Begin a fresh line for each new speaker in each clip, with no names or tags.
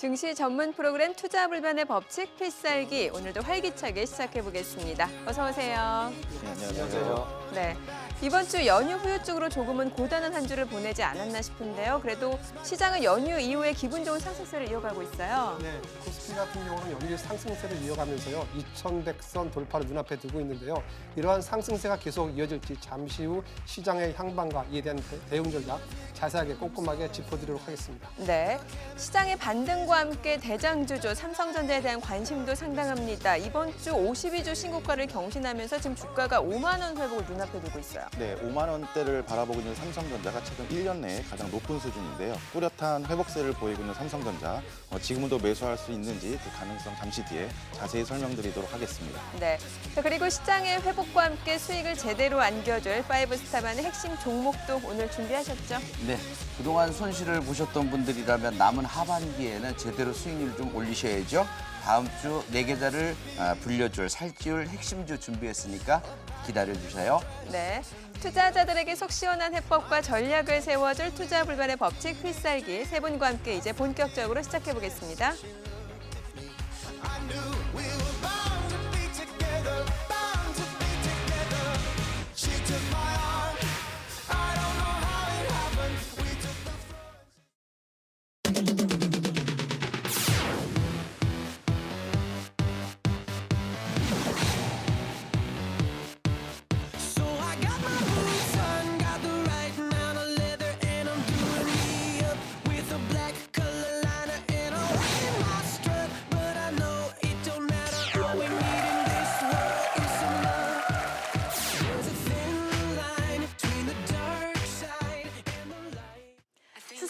증시 전문 프로그램 투자 불변의 법칙 필살기 오늘도 활기차게 시작해 보겠습니다. 어서 오세요.
네, 안녕하세요.
네. 이번 주 연휴 후유증으로 조금은 고단한 한 주를 보내지 않았나 싶은데요. 그래도 시장은 연휴 이후에 기분 좋은 상승세를 이어가고 있어요.
네, 코스피 같은 경우는 연일 상승세를 이어가면서요. 2100선 돌파를 눈앞에 두고 있는데요. 이러한 상승세가 계속 이어질지 잠시 후 시장의 향방과 이에 대한 대응 전략 자세하게 꼼꼼하게 짚어드리도록 하겠습니다.
네. 시장의 반등과 함께 대장주죠. 삼성전자에 대한 관심도 상당합니다. 이번 주 52주 신고가를 경신하면서 지금 주가가 5만 원 회복을 눈앞에 두고 있어요.
네, 5만 원대를 바라보고 있는 삼성전자가 최근 1년 내에 가장 높은 수준인데요. 뚜렷한 회복세를 보이고 있는 삼성전자, 지금도 매수할 수 있는지 그 가능성 잠시 뒤에 자세히 설명드리도록 하겠습니다.
네. 자, 그리고 시장의 회복과 함께 수익을 제대로 안겨줄 파이브스타만의 핵심 종목도 오늘 준비하셨죠?
네, 그동안 손실을 보셨던 분들이라면 남은 하반기에는 제대로 수익률을 좀 올리셔야죠. 다음 주 4계좌를 불려줄 살찌울 핵심주 준비했으니까 기다려주세요.
네. 투자자들에게 속 시원한 해법과 전략을 세워줄 투자 불변의 법칙 필살기 세 분과 함께 이제 본격적으로 시작해 보겠습니다.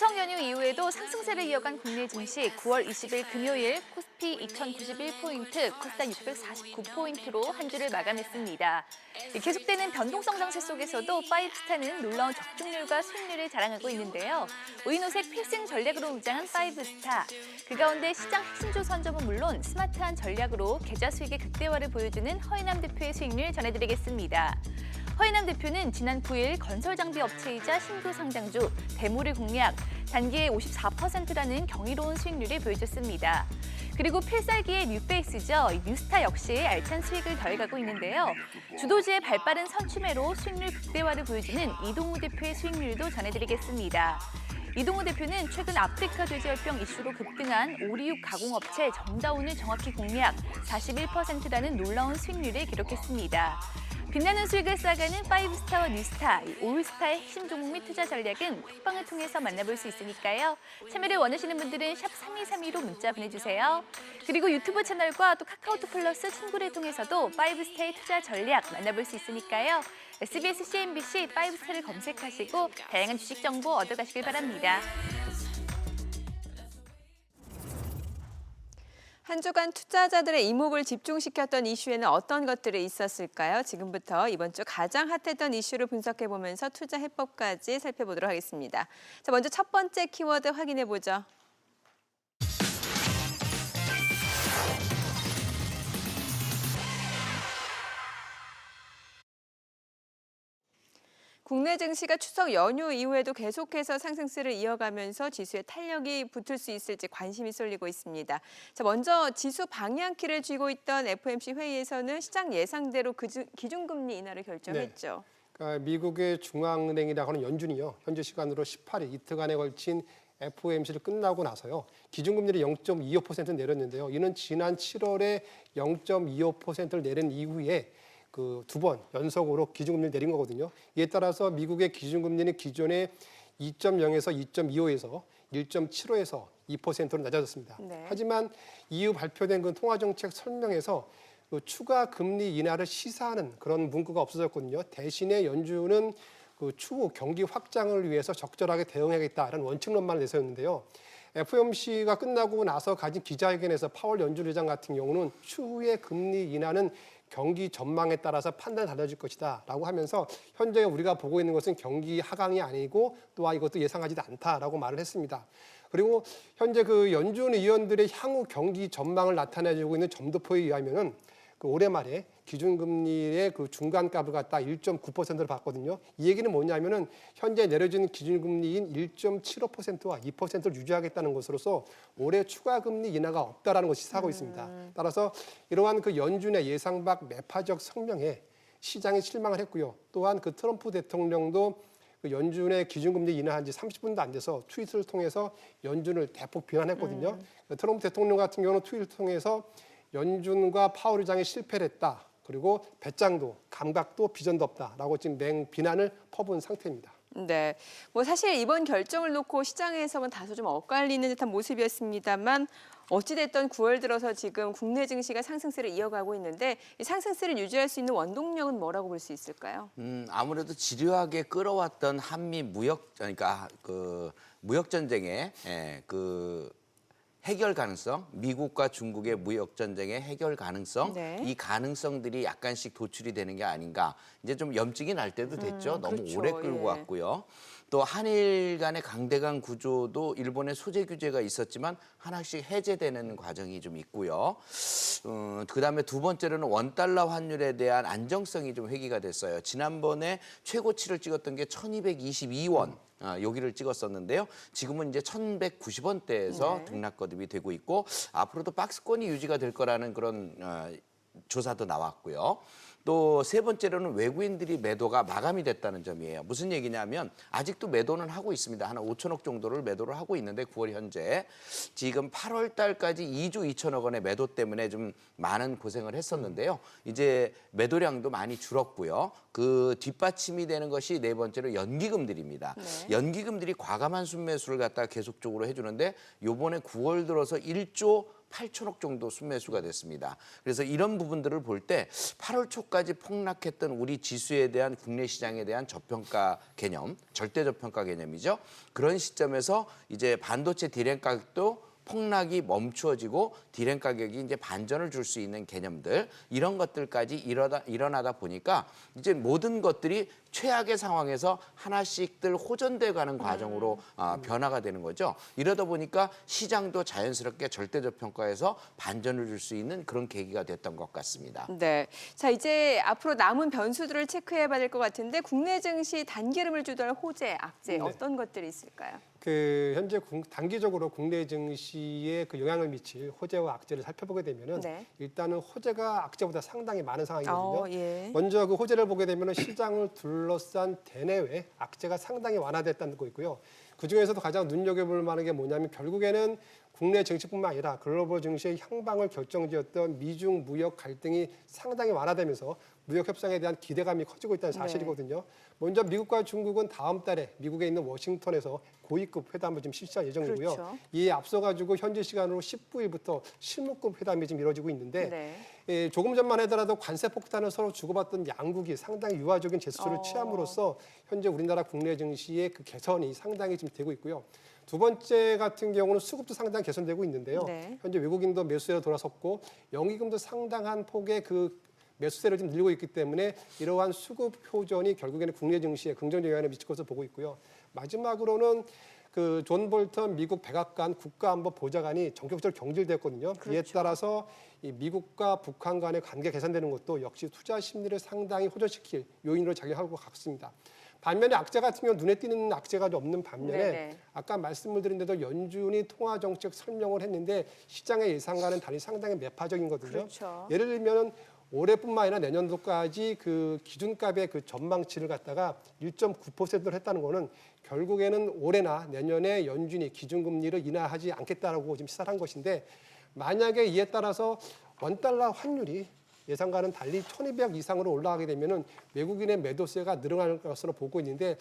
추석 연휴 이후에도 상승세를 이어간 국내 증시 9월 20일 금요일 코스피 2091포인트, 코스닥 649포인트로 한 주를 마감했습니다. 계속되는 변동성 장세 속에서도 파이브스타는 놀라운 적중률과 수익률을 자랑하고 있는데요. 우인호색 필승 전략으로 무장한 파이브스타. 그 가운데 시장 핵심주 선점은 물론 스마트한 전략으로 계좌 수익의 극대화를 보여주는 허인남 대표의 수익률 전해드리겠습니다. 허인남 대표는 지난 9일 건설장비 업체이자 신규 상장주 대모를 공략, 단기에 54%라는 경이로운 수익률을 보여줬습니다. 그리고 필살기의 뉴페이스죠. 뉴스타 역시 알찬 수익을 더해가고 있는데요. 주도주의 발빠른 선취매로 수익률 극대화를 보여주는 이동우 대표의 수익률도 전해드리겠습니다. 이동우 대표는 최근 아프리카 돼지열병 이슈로 급등한 오리육 가공업체 정다운을 정확히 공략, 41%라는 놀라운 수익률을 기록했습니다. 빛나는 수익을 쌓아가는 파이브스타와 뉴스타, 올스타의 핵심 종목 및 투자 전략은 톡방을 통해서 만나볼 수 있으니까요. 참여를 원하시는 분들은 샵 3232로 문자 보내주세요. 그리고 유튜브 채널과 또 카카오톡 플러스 친구를 통해서도 파이브스타의 투자 전략 만나볼 수 있으니까요. SBS, CNBC 파이브스타를 검색하시고 다양한 주식 정보 얻어가시길 바랍니다.
한 주간 투자자들의 이목을 집중시켰던 이슈에는 어떤 것들이 있었을까요? 지금부터 이번 주 가장 핫했던 이슈를 분석해보면서 투자 해법까지 살펴보도록 하겠습니다. 자, 먼저 첫 번째 키워드 확인해보죠. 국내 증시가 추석 연휴 이후에도 계속해서 상승세를 이어가면서 지수에 탄력이 붙을 수 있을지 관심이 쏠리고 있습니다. 자, 먼저 지수 방향키를 쥐고 있던 FOMC 회의에서는 시장 예상대로 기준금리 인하를 결정했죠.
네. 그러니까 미국의 중앙은행이라고 하는 연준이요. 현재 시간으로 18일 이틀간에 걸친 FOMC를 끝나고 나서요. 기준금리를 0.25% 내렸는데요. 이는 지난 7월에 0.25%를 내린 이후에 그 두 번 연속으로 기준금리를 내린 거거든요. 이에 따라서 미국의 기준금리는 기존의 2.0에서 2.25에서 1.75에서 2%로 낮아졌습니다.
네.
하지만 이후 발표된 그 통화정책 설명에서 그 추가 금리 인하를 시사하는 그런 문구가 없어졌거든요. 대신에 연준은 그 추후 경기 확장을 위해서 적절하게 대응하겠다라는 원칙론만을 내세웠는데요. FOMC가 끝나고 나서 가진 기자회견에서 파월 연준 의장 같은 경우는 추후의 금리 인하는 경기 전망에 따라서 판단이 달라질 것이다 라고 하면서 현재 우리가 보고 있는 것은 경기 하강이 아니고 또한 이것도 예상하지도 않다라고 말을 했습니다. 그리고 현재 그 연준 의원들의 향후 경기 전망을 나타내주고 있는 점도표에 의하면은 그 올해 말에 기준금리의 그 중간값을 갖다 1.9%를 봤거든요. 이 얘기는 뭐냐면은 현재 내려진 기준금리인 1.75%와 2%를 유지하겠다는 것으로서 올해 추가금리 인하가 없다라는 것이 시사하고 있습니다. 따라서 이러한 그 연준의 예상 밖 매파적 성명에 시장이 실망을 했고요. 또한 그 트럼프 대통령도 그 연준의 기준금리 인하한 지 30분도 안 돼서 트윗을 통해서 연준을 대폭 비난했거든요. 트럼프 대통령 같은 경우는 트윗을 통해서 연준과 파월 의장이 실패를 했다. 그리고 배짱도 감각도 비전도 없다라고 지금 비난을 퍼부은 상태입니다.
네, 뭐 사실 이번 결정을 놓고 시장의 해석은 다소 좀 엇갈리는 듯한 모습이었습니다만 어찌됐든 9월 들어서 지금 국내 증시가 상승세를 이어가고 있는데 이 상승세를 유지할 수 있는 원동력은 뭐라고 볼 수 있을까요?
아무래도 지루하게 끌어왔던 한미 그러니까 그 무역 전쟁의 그 해결 가능성, 미국과 중국의 무역 전쟁의 해결 가능성,
네.
이 가능성들이 약간씩 도출이 되는 게 아닌가. 이제 좀 염증이 날 때도 됐죠. 너무
그렇죠.
오래 끌고
예.
왔고요. 또 한일 간의 강대강 구조도 일본의 소재 규제가 있었지만 하나씩 해제되는 과정이 좀 있고요. 그다음에 두 번째로는 원달러 환율에 대한 안정성이 좀 회귀가 됐어요. 지난번에 최고치를 찍었던 게 1222원. 여기를 찍었었는데요. 지금은 이제 1190원대에서
네.
등락거듭이 되고 있고 앞으로도 박스권이 유지가 될 거라는 그런 조사도 나왔고요. 또 세 번째로는 외국인들이 매도가 마감이 됐다는 점이에요. 무슨 얘기냐면 아직도 매도는 하고 있습니다. 한 5천억 정도를 매도를 하고 있는데 9월 현재 지금 8월 달까지 2조 2천억 원의 매도 때문에 좀 많은 고생을 했었는데요. 이제 매도량도 많이 줄었고요. 그 뒷받침이 되는 것이 네 번째로 연기금들입니다.
네.
연기금들이 과감한 순매수를 갖다가 계속적으로 해주는데 요번에 9월 들어서 1조 8천억 정도 순매수가 됐습니다. 그래서 이런 부분들을 볼 때 8월 초까지 폭락했던 우리 지수에 대한 국내 시장에 대한 저평가 개념, 절대 저평가 개념이죠. 그런 시점에서 이제 반도체 디램 가격도 폭락이 멈추어지고 디램 가격이 이제 반전을 줄 수 있는 개념들 이런 것들까지 일어나다 보니까 이제 모든 것들이 최악의 상황에서 하나씩들 호전돼 가는 과정으로 변화가 되는 거죠. 이러다 보니까 시장도 자연스럽게 절대저평가에서 반전을 줄 수 있는 그런 계기가 됐던 것 같습니다.
네, 자 이제 앞으로 남은 변수들을 체크해봐야 될 것 같은데 국내 증시 단기름을 주도할 호재, 악재
네.
어떤 것들이 있을까요?
그 현재 단기적으로 국내 증시에 그 영향을 미칠 호재와 악재를 살펴보게 되면은
네.
일단은 호재가 악재보다 상당히 많은 상황이거든요.
예.
먼저 그 호재를 보게 되면은 시장을 둘러싼 대내외 악재가 상당히 완화됐다는 거 있고요. 그 중에서도 가장 눈여겨볼 만한 게 뭐냐면 결국에는 국내 증시뿐만 아니라 글로벌 증시의 향방을 결정지었던 미중 무역 갈등이 상당히 완화되면서 무역 협상에 대한 기대감이 커지고 있다는 사실이거든요. 먼저 미국과 중국은 다음 달에 미국에 있는 워싱턴에서 고위급 회담을 지금 실시할 예정이고요.
그렇죠.
이에 앞서가지고 현지 시간으로 19일부터 실무급 회담이 지금 이루어지고 있는데
네.
조금 전만 하더라도 관세 폭탄을 서로 주고받던 양국이 상당히 유화적인 제스처를 취함으로써 현재 우리나라 국내 증시의 그 개선이 상당히 지금 되고 있고요. 두 번째 같은 경우는 수급도 상당히 개선되고 있는데요.
네.
현재 외국인도 매수세로 돌아섰고 영기금도 상당한 폭의 그 매수세를 지금 늘고 있기 때문에 이러한 수급 효전이 결국에는 국내 증시에 긍정적 영향을 미칠 것으로 보고 있고요. 마지막으로는 그 존 볼턴 미국 백악관 국가안보보좌관이 전격적으로 경질됐거든요.
그렇죠.
이에 따라서 이 미국과 북한 간의 관계 개선되는 것도 역시 투자 심리를 상당히 호전시킬 요인으로 작용할 것 같습니다. 반면에 악재 같은 경우 눈에 띄는 악재가 없는 반면에
네네. 아까
아까 말씀을 드린 대로 연준이 통화 정책 설명을 했는데 시장의 예상과는 달리 상당히 매파적인거든요.
그렇죠.
예를 들면 올해뿐만 아니라 내년도까지 그 기준값의 그 전망치를 갖다가 1.9%를 했다는 거는 결국에는 올해나 내년에 연준이 기준금리를 인하하지 않겠다라고 지금 시사한 것인데 만약에 이에 따라서 원달러 환율이 예상과는 달리 1,200 이상으로 올라가게 되면은 외국인의 매도세가 늘어날 것으로 보고 있는데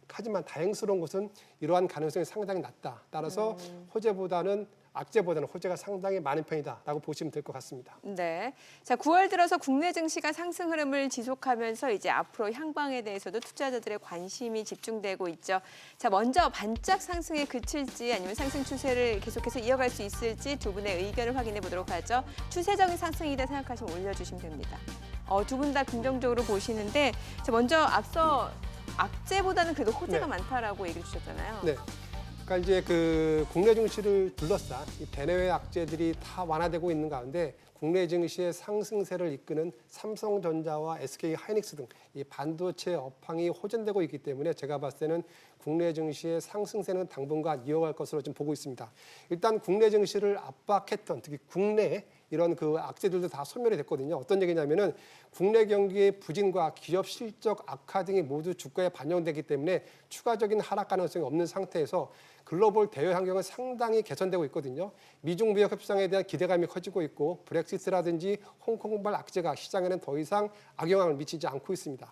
하지만 다행스러운 것은 이러한 가능성이 상당히 낮다. 따라서 호재보다는 악재보다는 호재가 상당히 많은 편이다라고 보시면 될 것 같습니다.
네. 자, 9월 들어서 국내 증시가 상승 흐름을 지속하면서 이제 앞으로 향방에 대해서도 투자자들의 관심이 집중되고 있죠. 자, 먼저 반짝 상승에 그칠지 아니면 상승 추세를 계속해서 이어갈 수 있을지 두 분의 의견을 확인해 보도록 하죠. 추세적인 상승이다 생각하시면 올려주시면 됩니다. 두 분 다 긍정적으로 보시는데 자, 먼저 앞서 악재보다는 그래도 호재가
네.
많다라고 얘기해 주셨잖아요.
네. 그러니까 이제 그 국내 증시를 둘러싼 이 대내외 악재들이 다 완화되고 있는 가운데 국내 증시의 상승세를 이끄는 삼성전자와 SK 하이닉스 등 이 반도체 업황이 호전되고 있기 때문에 제가 봤을 때는 국내 증시의 상승세는 당분간 이어갈 것으로 지금 보고 있습니다. 일단 국내 증시를 압박했던 특히 국내 이런 그 악재들도 다 소멸이 됐거든요. 어떤 얘기냐면은 국내 경기의 부진과 기업 실적 악화 등이 모두 주가에 반영되기 때문에 추가적인 하락 가능성이 없는 상태에서 글로벌 대외 환경은 상당히 개선되고 있거든요. 미중 무역 협상에 대한 기대감이 커지고 있고 브렉시트라든지 홍콩발 악재가 시장에는 더 이상 악영향을 미치지 않고 있습니다.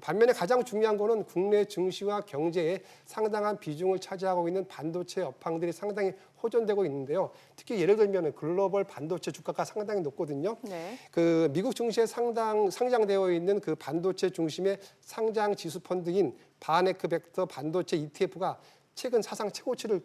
반면에 가장 중요한 거는 국내 증시와 경제에 상당한 비중을 차지하고 있는 반도체 업황들이 상당히 호전되고 있는데요. 특히 예를 들면 글로벌 반도체 주가가 상당히 높거든요.
네.
그 미국 증시에 상장되어 있는 그 반도체 중심의 상장 지수 펀드인 바네크 벡터 반도체 ETF가 최근 사상 최고치를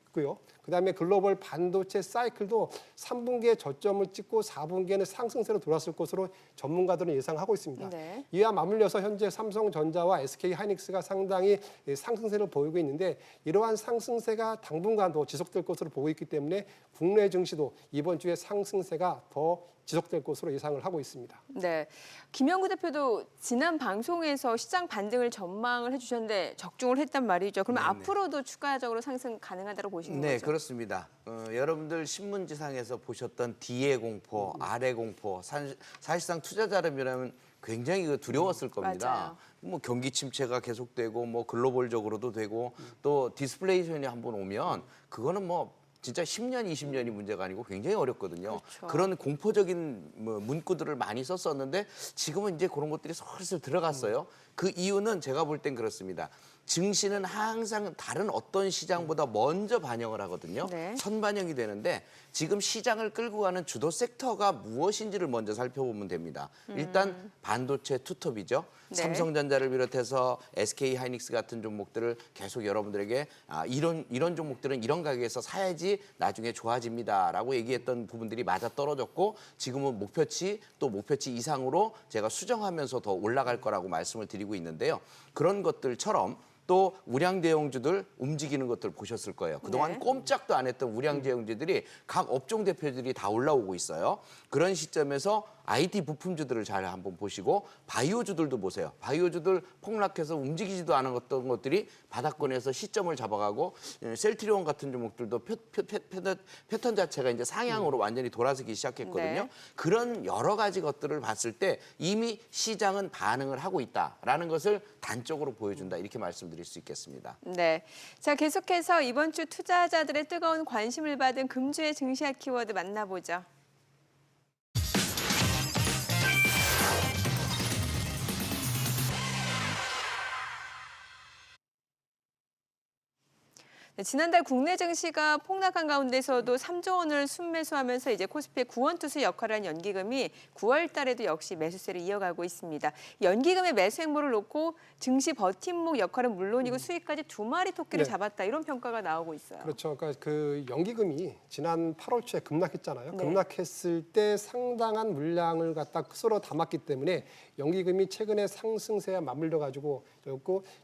있고요. 그다음에 글로벌 반도체 사이클도 3분기에 저점을 찍고 4분기에는 상승세로 돌아설 것으로 전문가들은 예상하고 있습니다.
네.
이와 맞물려서 현재 삼성전자와 SK 하이닉스가 상당히 상승세를 보이고 있는데 이러한 상승세가 당분간도 지속될 것으로 보고 있기 때문에 국내 증시도 이번 주에 상승세가 더 지속될 것으로 예상을 하고 있습니다.
네, 김영구 대표도 지난 방송에서 시장 반등을 전망을 해주셨는데 적중을 했단 말이죠. 그러면
네네.
앞으로도 추가적으로 상승 가능하다고 보시는
네,
거죠?
그렇습니다. 여러분들 신문지상에서 보셨던 D의 공포, R의 공포, 사실상 투자자라면 굉장히 두려웠을 겁니다.
맞아요.
뭐 경기 침체가 계속되고 뭐 글로벌적으로도 되고 또 디스플레이션이 한번 오면 그거는 뭐 진짜 10년, 20년이 문제가 아니고 굉장히 어렵거든요.
그렇죠.
그런 공포적인 문구들을 많이 썼었는데 지금은 이제 그런 것들이 슬슬 들어갔어요. 그 이유는 제가 볼 땐 그렇습니다. 증시는 항상 다른 어떤 시장보다 먼저 반영을 하거든요.
네.
선반영이 되는데 지금 시장을 끌고 가는 주도 섹터가 무엇인지를 먼저 살펴보면 됩니다. 일단 반도체 투톱이죠.
네.
삼성전자를 비롯해서 SK 하이닉스 같은 종목들을 계속 여러분들에게 이런 종목들은 이런 가격에서 사야지 나중에 좋아집니다라고 얘기했던 부분들이 맞아 떨어졌고 지금은 목표치 또 목표치 이상으로 제가 수정하면서 더 올라갈 거라고 말씀을 드리고 있는데요. 그런 것들처럼 또 우량 대형주들 움직이는 것들 보셨을 거예요. 그동안
네.
꼼짝도 안 했던 우량 대형주들이 각 업종 대표들이 다 올라오고 있어요. 그런 시점에서 IT 부품주들을 잘 한번 보시고 바이오주들도 보세요. 바이오주들 폭락해서 움직이지도 않았던 것들이 바닥권에서 시점을 잡아가고 셀트리온 같은 종목들도 패턴 자체가 이제 상향으로 완전히 돌아서기 시작했거든요.
네.
그런 여러 가지 것들을 봤을 때 이미 시장은 반응을 하고 있다라는 것을 단적으로 보여준다 이렇게 말씀드릴 수 있겠습니다.
네, 자 계속해서 이번 주 투자자들의 뜨거운 관심을 받은 금주의 증시학 키워드 만나보죠. 네, 지난달 국내 증시가 폭락한 가운데서도 3조 원을 순매수하면서 이제 코스피의 구원투수 역할을 한 연기금이 9월 달에도 역시 매수세를 이어가고 있습니다. 연기금의 매수 행보를 놓고 증시 버팀목 역할은 물론이고 수익까지 두 마리 토끼를
네.
잡았다 이런 평가가 나오고 있어요.
그렇죠. 그러니까 그 연기금이 지난 8월 초에 급락했잖아요.
네.
급락했을 때 상당한 물량을 갖다 썰어 담았기 때문에 연기금이 최근에 상승세와 맞물려 가지고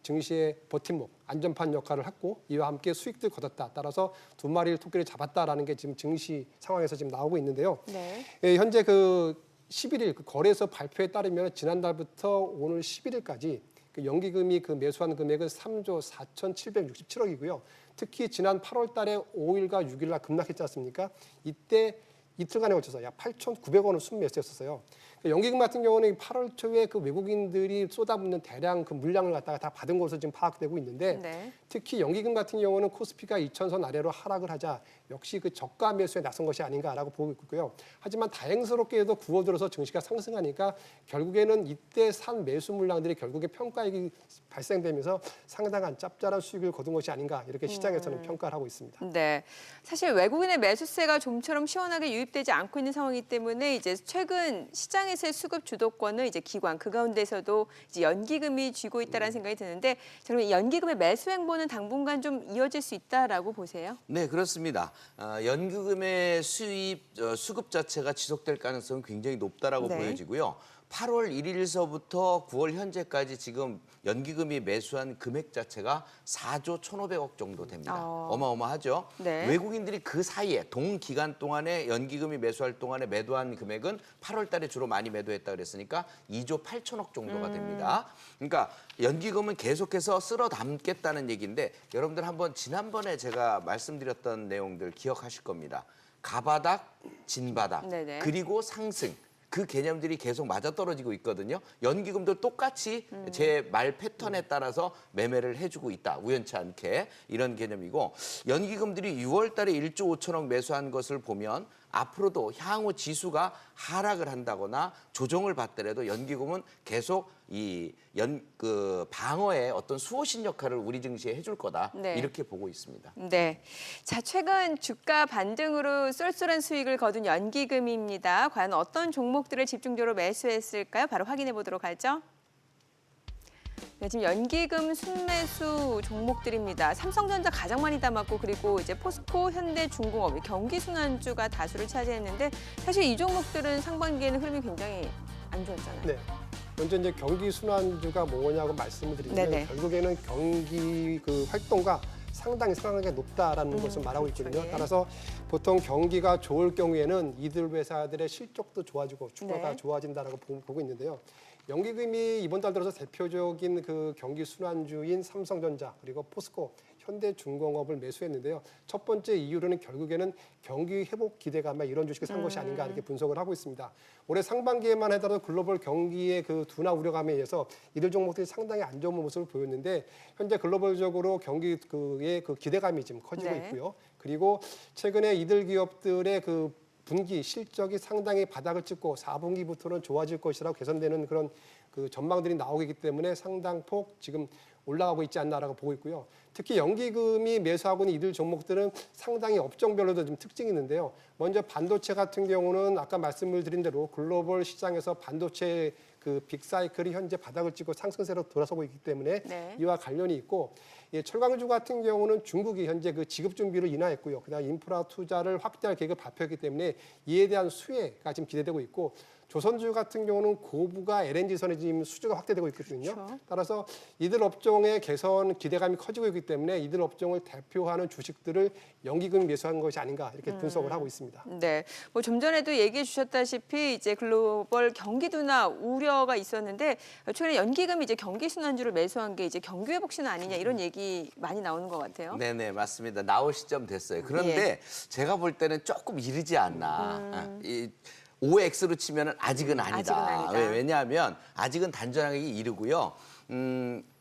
증시의 버팀목, 안전판 역할을 했고 이와 함께 수익들 거뒀다. 따라서 두 마리를 토끼를 잡았다라는 게 지금 증시 상황에서 지금 나오고 있는데요.
네.
현재 그 11일 그 거래소 발표에 따르면 지난달부터 오늘 11일까지 그 연기금이 그 매수한 금액은 3조 4,767억이고요. 특히 지난 8월 달에 5일과 6일 날 급락했지 않습니까? 이때 이틀간에 걸쳐서 약 8,900원을 순매수했었어요. 연기금 같은 경우는 8월 초에 그 외국인들이 쏟아붓는 대량 그 물량을 갖다가 다 받은 것으로 지금 파악되고 있는데
네.
특히 연기금 같은 경우는 코스피가 2,000선 아래로 하락을 하자 역시 그 저가 매수에 나선 것이 아닌가라고 보고 있고요. 하지만 다행스럽게도 9월 들어서 증시가 상승하니까 결국에는 이때 산 매수 물량들이 결국에 평가액이 발생되면서 상당한 짭짤한 수익을 거둔 것이 아닌가 이렇게 시장에서는 평가를 하고 있습니다.
네, 사실 외국인의 매수세가 좀처럼 시원하게 유입되지 않고 있는 상황이기 때문에 이제 최근 시장에서의 수급 주도권은 이제 기관 그 가운데서도 이제 연기금이 쥐고 있다라는 생각이 드는데, 자, 그럼 이 연기금의 매수 행보는 당분간 좀 이어질 수 있다라고 보세요?
네, 그렇습니다. 연기금의 수급 자체가 지속될 가능성은 굉장히 높다라고
네.
보여지고요. 8월 1일서부터 9월 현재까지 지금 연기금이 매수한 금액 자체가 4조 1,500억 정도 됩니다. 어마어마하죠.
네.
외국인들이 그 사이에 동기간 동안에 연기금이 매수할 동안에 매도한 금액은 8월 달에 주로 많이 매도했다 그랬으니까 2조 8천억 정도가 됩니다. 그러니까 연기금은 계속해서 쓸어 담겠다는 얘기인데 여러분들 한번 지난번에 제가 말씀드렸던 내용들 기억하실 겁니다. 가바닥, 진바닥,
네네.
그리고 상승. 그 개념들이 계속 맞아떨어지고 있거든요. 연기금도 똑같이 제 말 패턴에 따라서 매매를 해주고 있다. 우연치 않게 이런 개념이고 연기금들이 6월 달에 1조 5천억 매수한 것을 보면 앞으로도 향후 지수가 하락을 한다거나 조정을 받더라도 연기금은 계속 그 방어의 어떤 수호신 역할을 우리 증시에 해줄 거다.
네.
이렇게 보고 있습니다.
네. 자, 최근 주가 반등으로 쏠쏠한 수익을 거둔 연기금입니다. 과연 어떤 종목들을 집중적으로 매수했을까요? 바로 확인해 보도록 하죠. 네, 지금 연기금 순매수 종목들입니다. 삼성전자 가장 많이 담았고 그리고 이제 포스코, 현대중공업, 경기순환주가 다수를 차지했는데 사실 이 종목들은 상반기에는 흐름이 굉장히 안 좋았잖아요.
네. 먼저 이제 경기 순환주가 뭐냐고 말씀을 드리면
네네.
결국에는 경기 그 활동가 상당히 높다라는 것을 말하고
그렇죠.
있거든요.
예.
따라서 보통 경기가 좋을 경우에는 이들 회사들의 실적도 좋아지고 주가가
네.
좋아진다라고 보고 있는데요. 연기금이 이번 달 들어서 대표적인 그 경기 순환주인 삼성전자 그리고 포스코, 현대중공업을 매수했는데요. 첫 번째 이유로는 결국에는 경기 회복 기대감에 이런 주식을 산 것이 아닌가 이렇게 분석을 하고 있습니다. 올해 상반기에만 하더라도 글로벌 경기의 그 둔화 우려감에 의해서 이들 종목들이 상당히 안 좋은 모습을 보였는데 현재 글로벌적으로 경기의 그 기대감이 지금 커지고
네.
있고요. 그리고 최근에 이들 기업들의 그 분기 실적이 상당히 바닥을 찍고 4분기부터는 좋아질 것이라고 개선되는 그런 그 전망들이 나오고 있기 때문에 상당폭 지금 올라가고 있지 않나라고 보고 있고요. 특히 연기금이 매수하고 있는 이들 종목들은 상당히 업종별로도 좀 특징이 있는데요. 먼저 반도체 같은 경우는 아까 말씀을 드린 대로 글로벌 시장에서 반도체 그 빅사이클이 현재 바닥을 찍고 상승세로 돌아서고 있기 때문에
네.
이와 관련이 있고 예, 철강주 같은 경우는 중국이 현재 그 지급 준비를 인하했고요. 그다음 인프라 투자를 확대할 계획을 발표했기 때문에 이에 대한 수혜가 지금 기대되고 있고 조선주 같은 경우는 고부가 LNG선에 지금 수주가 확대되고 있거든요.
그렇죠.
따라서 이들 업종의 개선 기대감이 커지고 있기 때문에 이들 업종을 대표하는 주식들을 연기금 매수한 것이 아닌가 이렇게 분석을 하고 있습니다.
네, 뭐 좀 전에도 얘기해 주셨다시피 이제 글로벌 경기 둔화 우려가 있었는데 최근에 연기금이 이제 경기 순환주를 매수한 게 이제 경기 회복 신호 아니냐 이런 얘기 많이 나오는 것 같아요.
네네 맞습니다. 나올 시점 됐어요. 그런데 제가 볼 때는 조금 이르지 않나. 이 OX로 치면은 아직은 아니다.
아직은 아니다.
왜냐하면 아직은 단전하기 이르고요.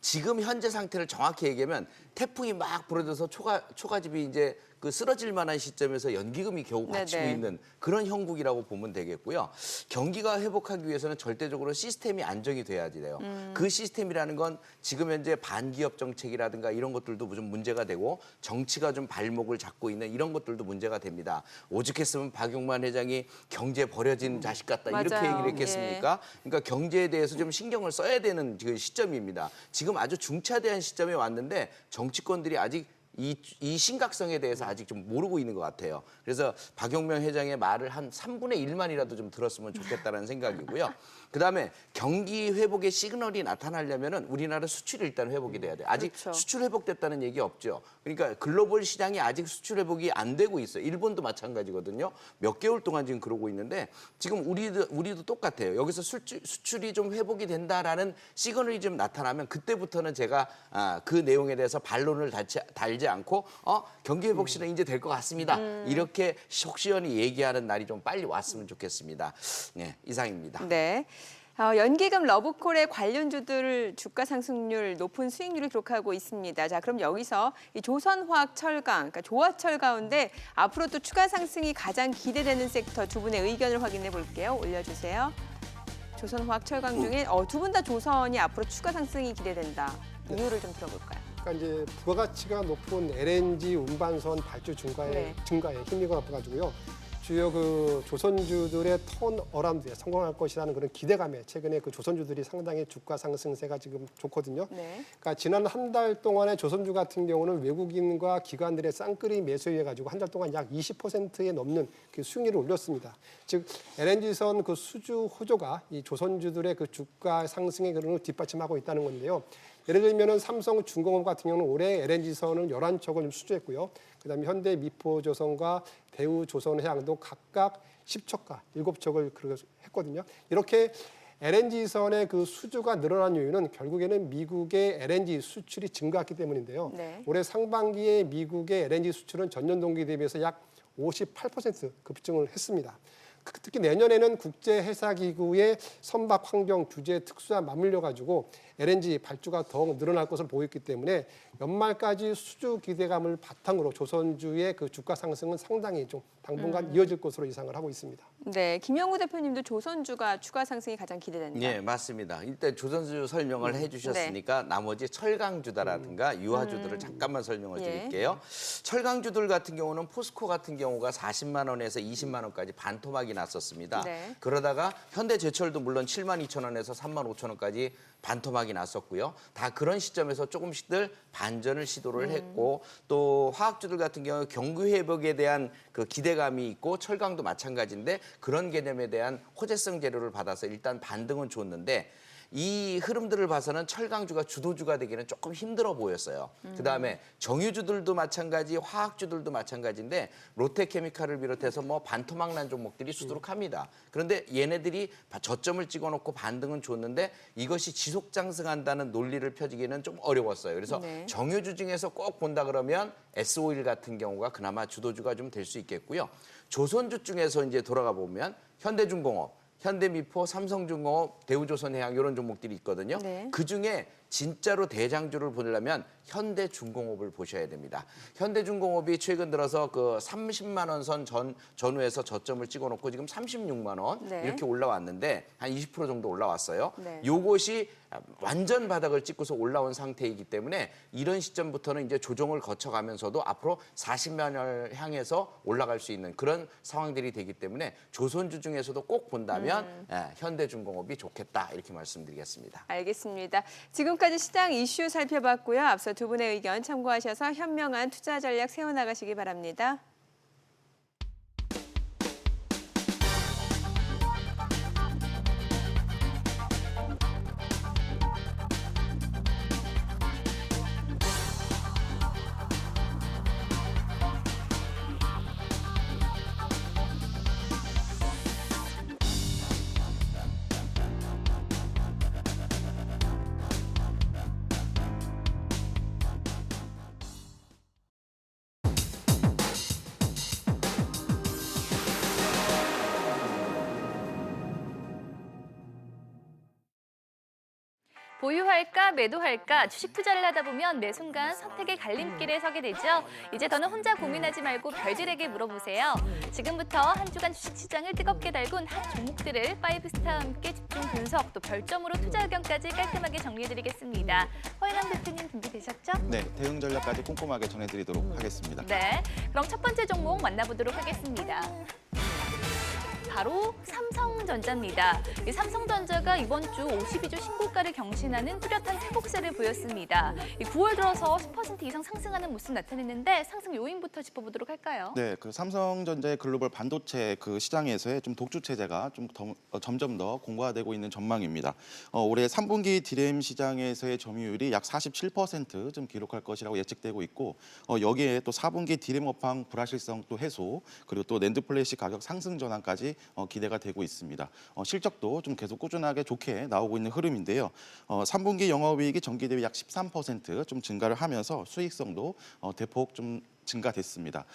지금 현재 상태를 정확히 얘기하면 태풍이 막 불어져서 초가집이 이제 그 쓰러질 만한 시점에서 연기금이 겨우 받치고
네네.
있는 그런 형국이라고 보면 되겠고요. 경기가 회복하기 위해서는 절대적으로 시스템이 안정이 돼야지 돼요. 그 시스템이라는 건 지금 현재 반기업 정책이라든가 이런 것들도 좀 문제가 되고 정치가 좀 발목을 잡고 있는 이런 것들도 문제가 됩니다. 오죽했으면 박용만 회장이 경제 버려진 자식 같다 이렇게
맞아요.
얘기를 했겠습니까? 그러니까 경제에 대해서 좀 신경을 써야 되는 지금 시점입니다. 지금 아주 중차대한 시점에 왔는데 정치권들이 아직 이 심각성에 대해서 아직 좀 모르고 있는 것 같아요. 그래서 박용명 회장의 말을 한 3분의 1만이라도 좀 들었으면 좋겠다는 생각이고요. 그다음에 경기 회복의 시그널이 나타나려면은 우리나라 수출이 일단 회복이 돼야 돼요. 아직
그렇죠.
수출 회복됐다는 얘기 없죠. 그러니까 글로벌 시장이 아직 수출 회복이 안 되고 있어요. 일본도 마찬가지거든요. 몇 개월 동안 지금 그러고 있는데 지금 우리도 똑같아요. 여기서 수출이 좀 회복이 된다라는 시그널이 좀 나타나면 그때부터는 제가 그 내용에 대해서 반론을 달지 않고 경기 회복 시는 이제 될 것 같습니다. 이렇게 속시원히 얘기하는 날이 좀 빨리 왔으면 좋겠습니다. 네, 이상입니다.
네. 연기금 러브콜의 관련주들 주가 상승률 높은 수익률을 기록하고 있습니다. 자, 그럼 여기서 이 조선화학 철강, 그러니까 조화철 가운데 앞으로 또 추가 상승이 가장 기대되는 섹터 두 분의 의견을 확인해 볼게요. 올려주세요. 조선화학 철강 중에 두 분 다 조선이 앞으로 추가 상승이 기대된다. 이유를 좀 들어볼까요?
그러니까 이제 부가가치가 높은 LNG 운반선 발주 증가에
네.
힘입어 가지고요. 주요 그 조선주들의 턴어라운드에 성공할 것이라는 그런 기대감에 최근에 그 조선주들이 상당히 주가 상승세가 지금 좋거든요.
네.
그러니까 지난 한 달 동안에 조선주 같은 경우는 외국인과 기관들의 쌍끌이 매수해 가지고 한 달 동안 약 20%에 넘는 그 수익률을 올렸습니다. 즉 LNG선 그 수주 호조가 이 조선주들의 그 주가 상승의 흐름을 뒷받침하고 있다는 건데요. 예를 들면은 삼성중공업 같은 경우는 올해 LNG선을 11척을 좀 수주했고요. 그다음에 현대 미포조선과 대우조선해양도 각각 10척과 7척을 했거든요. 이렇게 LNG선의 그 수주가 늘어난 이유는 결국에는 미국의 LNG 수출이 증가했기 때문인데요.
네.
올해 상반기에 미국의 LNG 수출은 전년 동기 대비해서 약 58% 급증을 했습니다. 특히 내년에는 국제해사기구의 선박 환경 규제 특수와 맞물려 가지고 LNG 발주가 더욱 늘어날 것으로 보이기 때문에 연말까지 수주 기대감을 바탕으로 조선주의 그 주가 상승은 상당히 좀 당분간 이어질 것으로 예상을 하고 있습니다.
네, 김영우 대표님도 조선주가 추가 상승이 가장 기대된다.
예, 맞습니다. 일단 조선주 설명을 해주셨으니까 나머지 철강주다라든가 유화주들을 잠깐만 설명을
예.
드릴게요. 철강주들 같은 경우는 포스코 같은 경우가 40만 원에서 20만 원까지 반토막이 났었습니다.
네.
그러다가 현대제철도 물론 7만 2천 원에서 3만 5천 원까지 반토막이 났었고요. 다 그런 시점에서 조금씩들 반전을 시도를 했고 또 화학주들 같은 경우 경기 회복에 대한 그 기대감이 있고 철강도 마찬가지인데 그런 개념에 대한 호재성 재료를 받아서 일단 반등은 줬는데 이 흐름들을 봐서는 철강주가 주도주가 되기는 조금 힘들어 보였어요. 그다음에 정유주들도 마찬가지, 화학주들도 마찬가지인데 롯데케미칼을 비롯해서 뭐 반토막 난 종목들이 수두룩합니다. 그런데 얘네들이 저점을 찍어놓고 반등은 줬는데 이것이 지속 상승한다는 논리를 펴지기는 좀 어려웠어요. 그래서
네.
정유주 중에서 꼭 본다 그러면 S-오일 같은 경우가 그나마 주도주가 좀 될 수 있겠고요. 조선주 중에서 이제 돌아가 보면 현대중공업, 현대미포, 삼성중공업, 대우조선해양 이런 종목들이 있거든요.
네.
그중에 진짜로 대장주를 보려면 현대중공업을 보셔야 됩니다. 현대중공업이 최근 들어서 그 30만 원 선 전후에서 저점을 찍어놓고 지금 36만 원
네.
이렇게 올라왔는데 한 20% 정도 올라왔어요.
네.
요것이 완전 바닥을 찍고서 올라온 상태이기 때문에 이런 시점부터는 이제 조정을 거쳐가면서도 앞으로 40만 원을 향해서 올라갈 수 있는 그런 상황들이 되기 때문에 조선주 중에서도 꼭 본다면 현대중공업이 좋겠다 이렇게 말씀드리겠습니다.
알겠습니다. 지금까지 시장 이슈 살펴봤고요. 앞서 두 분의 의견 참고하셔서 현명한 투자 전략 세워나가시기 바랍니다.
보유할까 매도할까 주식 투자를 하다 보면 매 순간 선택의 갈림길에 서게 되죠. 이제 더는 혼자 고민하지 말고 별들에게 물어보세요. 지금부터 한 주간 주식시장을 뜨겁게 달군 핫 종목들을 5스타와 함께 집중 분석 또 별점으로 투자 의견까지 깔끔하게 정리해드리겠습니다. 허인왕 대표님 준비되셨죠?
네, 대응 전략까지 꼼꼼하게 전해드리도록 하겠습니다.
네, 그럼 첫 번째 종목 만나보도록 하겠습니다. 바로 삼성전자입니다. 이 삼성전자가 이번 주 52주 신고가를 경신하는 뚜렷한 회복세를 보였습니다. 9월 들어서 10% 이상 상승하는 모습 나타냈는데 상승 요인부터 짚어보도록 할까요?
네, 그 삼성전자의 글로벌 반도체 그 시장에서의 좀 독주 체제가 좀 점점 더 공고화되고 있는 전망입니다. 올해 3분기 디램 시장에서의 점유율이 약 47%좀 기록할 것이라고 예측되고 있고 여기에 또 4분기 디램 업황 불확실성 또 해소 그리고 또 낸드 플래시 가격 상승 전환까지 기대가 되고 있습니다. 실적도 좀 계속 꾸준하게 좋게 나오고 있는 흐름인데요. 3분기 영업이익이 전기 대비 약 13% 증가를 하면서 수익성도 대폭 좀 증가됐습니다.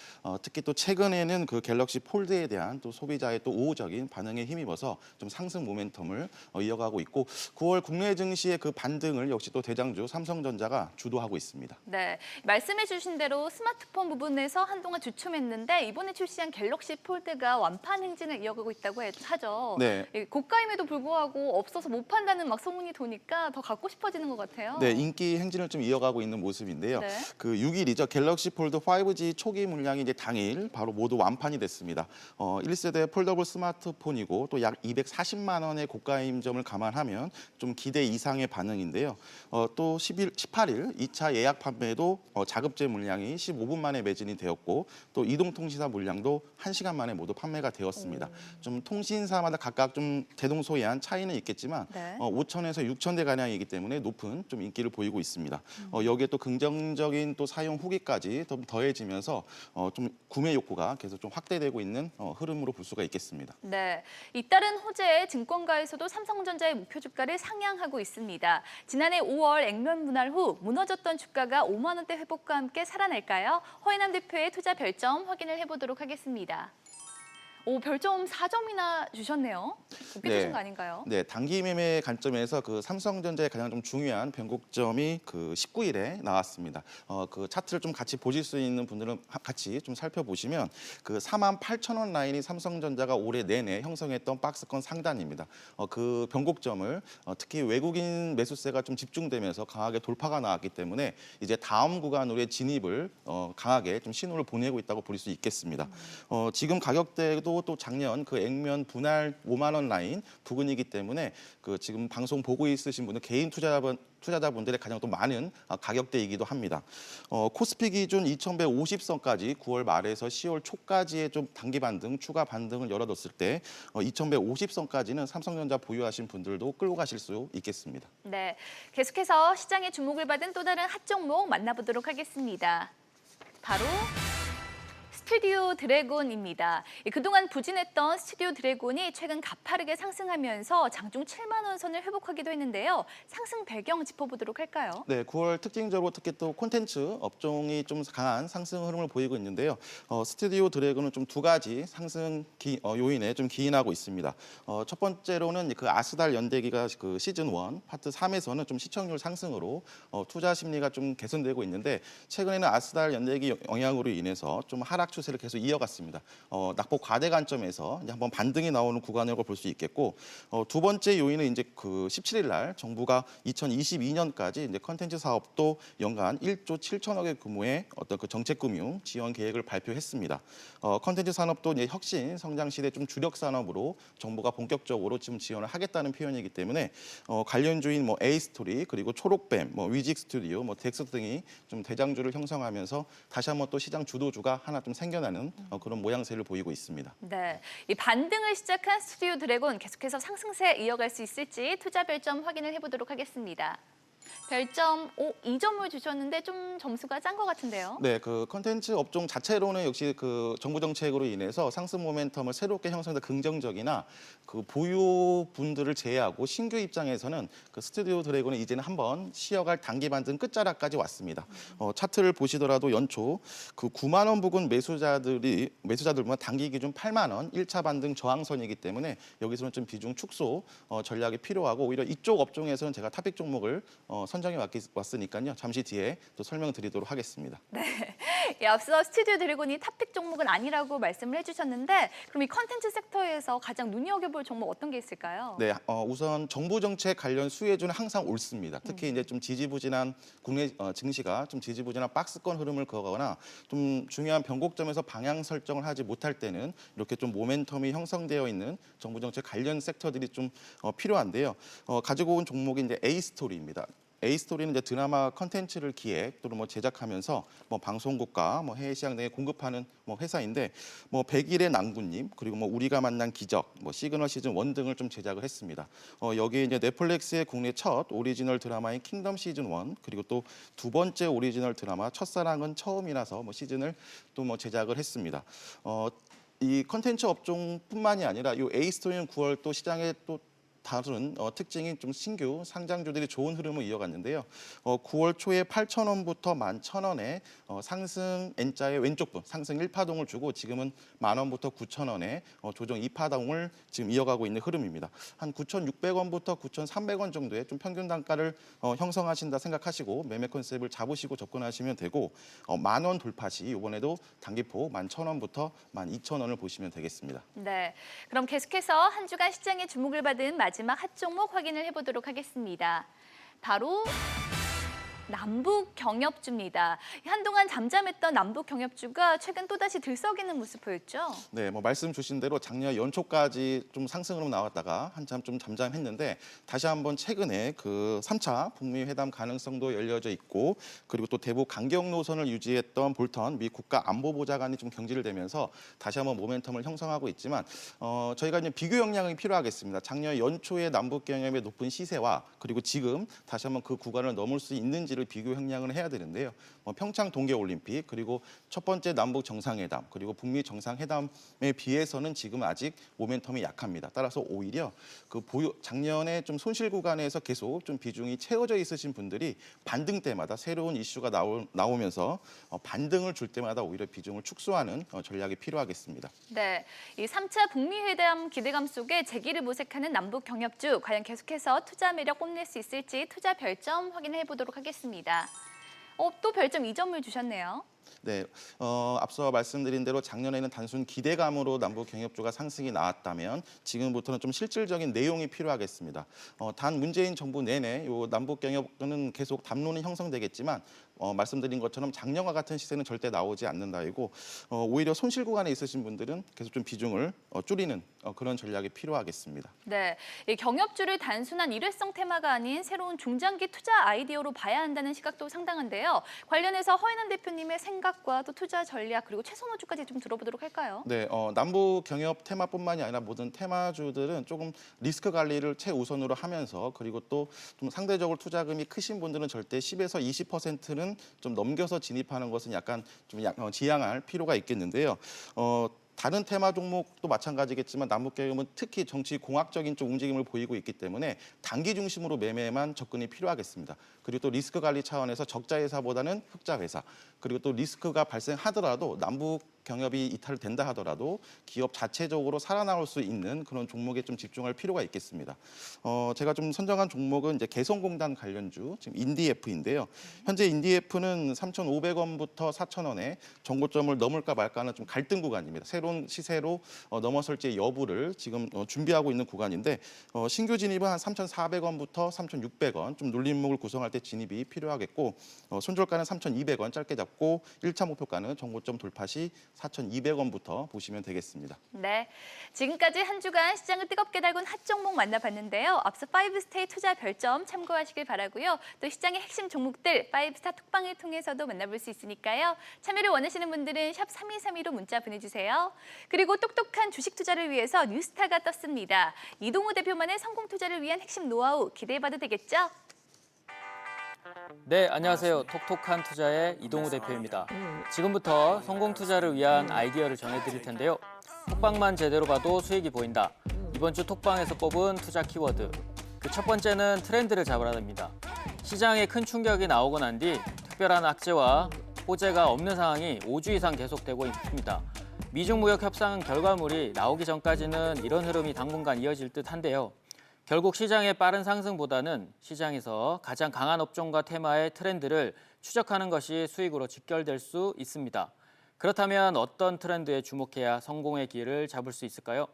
특히 또 최근에는 그 갤럭시 폴드에 대한 또 소비자의 또 우호적인 반응에 힘입어서 좀 상승 모멘텀을 이어가고 있고 9월 국내 증시의 그 반등을 역시 또 대장주 삼성전자가 주도하고 있습니다.
네, 말씀해 주신 대로 스마트폰 부분에서 한동안 주춤했는데 이번에 출시한 갤럭시 폴드가 완판 행진을 이어가고 있다고 하죠.
네.
고가임에도 불구하고 없어서 못 판다는 막 소문이 도니까 더 갖고 싶어지는 것 같아요.
네, 인기 행진을 좀 이어가고 있는 모습인데요.
네.
그 6일이죠. 갤럭시 폴드 5 5G 초기 물량이 이제 당일 바로 모두 완판이 됐습니다. 1세대 폴더블 스마트폰이고 또 약 240만 원의 고가 임점을 감안하면 좀 기대 이상의 반응인데요. 또 18일 2차 예약 판매도 자급제 물량이 15분 만에 매진이 되었고 또 이동통신사 물량도 1시간 만에 모두 판매가 되었습니다. 좀 통신사마다 각각 좀 대동소이한 차이는 있겠지만
네.
5천에서 6천 대 가량이기 때문에 높은 좀 인기를 보이고 있습니다. 여기에 또 긍정적인 또 사용 후기까지 더 더해지면서 좀 구매 욕구가 계속 좀 확대되고 있는 흐름으로 볼 수가 있겠습니다.
네, 잇따른 호재 증권가에서도 삼성전자의 목표 주가를 상향하고 있습니다. 지난해 5월 액면 분할 후 무너졌던 주가가 5만 원대 회복과 함께 살아날까요? 허인남 대표의 투자 별점 확인을 해보도록 하겠습니다. 오, 별점 4점이나 주셨네요. 높게
네.
주신 거 아닌가요?
네, 단기 매매 관점에서 그 삼성전자의 가장 좀 중요한 변곡점이 그 19일에 나왔습니다. 그 차트를 좀 같이 보실 수 있는 분들은 같이 좀 살펴보시면 그 48,000원 라인이 삼성전자가 올해 내내 형성했던 박스권 상단입니다. 그 변곡점을 특히 외국인 매수세가 좀 집중되면서 강하게 돌파가 나왔기 때문에 이제 다음 구간으로의 진입을 강하게 좀 신호를 보내고 있다고 볼 수 있겠습니다. 지금 가격대도 또 작년 그 액면 분할 5만 원 라인 부근이기 때문에 그 지금 방송 보고 있으신 분들 개인 투자자분들의 가장 또 많은 가격대이기도 합니다. 코스피 기준 2,150선까지 9월 말에서 10월 초까지의 좀 단기 반등, 추가 반등을 열어뒀을 때 2,150선까지는 삼성전자 보유하신 분들도 끌고 가실 수 있겠습니다.
네, 계속해서 시장의 주목을 받은 또 다른 핫 종목 만나보도록 하겠습니다. 바로 스튜디오 드래곤입니다. 그동안 부진했던 스튜디오 드래곤이 최근 가파르게 상승하면서 장중 7만 원 선을 회복하기도 했는데요. 상승 배경 짚어보도록 할까요?
네, 9월 특징적으로 특히 또 콘텐츠 업종이 좀 강한 상승 흐름을 보이고 있는데요. 스튜디오 드래곤은 좀 두 가지 상승 요인에 좀 기인하고 있습니다. 첫 번째로는 그 아스달 연대기가 그 시즌 1 파트 3에서는 좀 시청률 상승으로 투자 심리가 좀 개선되고 있는데 최근에는 아스달 연대기 영향으로 인해서 좀 하락 추세를 계속 이어갔습니다. 낙폭 과대 관점에서 이제 한번 반등이 나오는 구간이라고 볼 수 있겠고 두 번째 요인은 이제 그 17일 날 정부가 2022년까지 이제 컨텐츠 사업도 연간 1조 7천억의 규모의 어떤 그 정책금융 지원 계획을 발표했습니다. 컨텐츠 산업도 이제 혁신 성장 시대 좀 주력 산업으로 정부가 본격적으로 지금 지원을 하겠다는 표현이기 때문에 관련주인 뭐 에이스토리 그리고 초록뱀, 뭐 위직 스튜디오, 뭐 덱스 등이 좀 대장주를 형성하면서 다시 한번 또 시장 주도주가 하나 좀 생겨나는 그런 모양새를 보이고 있습니다.
네, 이 반등을 시작한 스튜디오 드래곤 계속해서 상승세 이어갈 수 있을지 투자 별점 확인을 해보도록 하겠습니다. 별점 2점을 주셨는데 좀 점수가 짠 것 같은데요.
네, 그 컨텐츠 업종 자체로는 역시 그 정부 정책으로 인해서 상승 모멘텀을 새롭게 형성된 긍정적이나 그 보유분들을 제외하고 신규 입장에서는 그 스튜디오 드래곤은 이제는 한번 쉬어갈 단기 반등 끝자락까지 왔습니다. 차트를 보시더라도 연초 그 9만 원 부근 매수자들만 단기 기준 8만 원 1차 반등 저항선이기 때문에 여기서는 좀 비중 축소 전략이 필요하고 오히려 이쪽 업종에서는 제가 탑픽 종목을 선정해 왔으니까요. 잠시 뒤에 또 설명드리도록 하겠습니다.
네, 앞서 스튜디오 드래곤이 탑픽 종목은 아니라고 말씀을 해주셨는데 그럼 이 컨텐츠 섹터에서 가장 눈여겨볼 종목 어떤 게 있을까요?
네, 우선 정부 정책 관련 수혜주는 항상 옳습니다. 특히 이제 좀 지지부진한 국내 증시가 좀 지지부진한 박스권 흐름을 그어가거나 좀 중요한 변곡점에서 방향 설정을 하지 못할 때는 이렇게 좀 모멘텀이 형성되어 있는 정부 정책 관련 섹터들이 좀 필요한데요. 가지고 온 종목이 이제 A스토리입니다. A스토리는 이제 드라마 컨텐츠를 기획 또는 뭐 제작하면서 뭐 방송국과 뭐 해외 시장 등에 공급하는 뭐 회사인데 뭐 100일의 낭군님 그리고 뭐 우리가 만난 기적, 뭐 시그널 시즌 1 등을 좀 제작을 했습니다. 여기에 이제 넷플릭스의 국내 첫 오리지널 드라마인 킹덤 시즌 1 그리고 또 두 번째 오리지널 드라마 첫사랑은 처음이라서 뭐 시즌을 또 뭐 제작을 했습니다. 이 컨텐츠 업종뿐만이 아니라 이 A스토리는 9월 또 시장에 또 다른 특징이 좀 신규 상장주들이 좋은 흐름을 이어갔는데요. 9월 초에 8,000원부터 11,000원에 상승 N자의 왼쪽 분 상승 1파동을 주고 지금은 10,000원부터 9,000원에 조정 2파동을 지금 이어가고 있는 흐름입니다. 한 9,600원부터 9,300원 정도의 좀 평균 단가를 형성하신다 생각하시고 매매 컨셉을 잡으시고 접근하시면 되고 10,000원 돌파 시 이번에도 단기포 11,000원부터 12,000원을 보시면 되겠습니다.
네, 그럼 계속해서 한 주간 시장의 주목을 받은 마지막 핫 종목 확인을 해보도록 하겠습니다. 바로 남북 경협주입니다. 한동안 잠잠했던 남북 경협주가 최근 또다시 들썩이는 모습 보였죠?
네, 뭐 말씀 주신 대로 작년 연초까지 좀 상승으로 나왔다가 한참 좀 잠잠했는데 다시 한번 최근에 그 3차 북미 회담 가능성도 열려져 있고 그리고 또 대북 강경 노선을 유지했던 볼턴 미 국가안보보좌관이 좀 경질을 되면서 다시 한번 모멘텀을 형성하고 있지만 저희가 이제 비교 역량이 필요하겠습니다. 작년 연초에 남북 경협의 높은 시세와 그리고 지금 다시 한번 그 구간을 넘을 수 있는지를 비교 형량을 해야 되는데요. 평창 동계올림픽 그리고 첫 번째 남북 정상회담 그리고 북미 정상회담에 비해서는 지금 아직 모멘텀이 약합니다. 따라서 오히려 그 작년에 좀 손실 구간에서 계속 좀 비중이 채워져 있으신 분들이 반등 때마다 새로운 이슈가 나오면서 반등을 줄 때마다 오히려 비중을 축소하는 전략이 필요하겠습니다.
네, 이 3차 북미 회담 기대감 속에 재기를 모색하는 남북 경협주 과연 계속해서 투자 매력 뽐낼 수 있을지 투자 별점 확인해 보도록 하겠습니다. 또 별점 2점을 주셨네요.
네, 앞서 말씀드린 대로 작년에는 단순 기대감으로 남북 경협주가 상승이 나왔다면 지금부터는 좀 실질적인 내용이 필요하겠습니다. 단 문재인 정부 내내 요 남북 경협은 계속 담론이 형성되겠지만 말씀드린 것처럼 작년과 같은 시세는 절대 나오지 않는다이고 오히려 손실 구간에 있으신 분들은 계속 좀 비중을 줄이는 그런 전략이 필요하겠습니다.
네, 이 경협주를 단순한 일회성 테마가 아닌 새로운 중장기 투자 아이디어로 봐야 한다는 시각도 상당한데요. 관련해서 허인한 대표님의 생각과 또 투자 전략 그리고 최선호주까지 좀 들어보도록 할까요?
네, 남북 경협 테마뿐만이 아니라 모든 테마주들은 조금 리스크 관리를 최우선으로 하면서 그리고 또 좀 상대적으로 투자금이 크신 분들은 절대 10에서 20%는 좀 넘겨서 진입하는 것은 약간 좀 지양할 필요가 있겠는데요. 다른 테마 종목도 마찬가지겠지만 남북경협은 특히 정치 공학적인 좀 움직임을 보이고 있기 때문에 단기 중심으로 매매에만 접근이 필요하겠습니다. 그리고 또 리스크 관리 차원에서 적자 회사보다는 흑자 회사 그리고 또 리스크가 발생하더라도 남북 경협이 이탈된다 하더라도 기업 자체적으로 살아나올 수 있는 그런 종목에 좀 집중할 필요가 있겠습니다. 제가 좀 선정한 종목은 이제 개성공단 관련주, 지금 인디에프인데요. 현재 인디에프는 3,500원부터 4,000원에 정고점을 넘을까 말까는 좀 갈등 구간입니다. 새로운 시세로 넘어설지 여부를 지금 준비하고 있는 구간인데 신규 진입은 한 3,400원부터 3,600원 좀 눌림목을 구성할 때 진입이 필요하겠고 손절가는 3,200원 짧게 잡고 1차 목표가는 정고점 돌파 시 4,200원부터 보시면 되겠습니다.
네, 지금까지 한 주간 시장을 뜨겁게 달군 핫 종목 만나봤는데요. 앞서 5스테이 투자 별점 참고하시길 바라고요. 또 시장의 핵심 종목들 5스타 톡방을 통해서도 만나볼 수 있으니까요. 참여를 원하시는 분들은 샵 3232로 문자 보내주세요. 그리고 똑똑한 주식 투자를 위해서 뉴스타가 떴습니다. 이동우 대표만의 성공 투자를 위한 핵심 노하우 기대해봐도 되겠죠?
네, 안녕하세요. 톡톡한 투자의 이동우 대표입니다. 지금부터 성공 투자를 위한 아이디어를 전해드릴 텐데요. 톡방만 제대로 봐도 수익이 보인다. 이번 주 톡방에서 뽑은 투자 키워드. 그 첫 번째는 트렌드를 잡으라입니다. 시장에 큰 충격이 나오고 난 뒤 특별한 악재와 호재가 없는 상황이 5주 이상 계속되고 있습니다. 미중 무역 협상 결과물이 나오기 전까지는 이런 흐름이 당분간 이어질 듯한데요. 결국 시장의 빠른 상승보다는 시장에서 가장 강한 업종과 테마의 트렌드를 추적하는 것이 수익으로 직결될 수 있습니다. 그렇다면 어떤 트렌드에 주목해야 성공의 기회를 잡을 수 있을까요?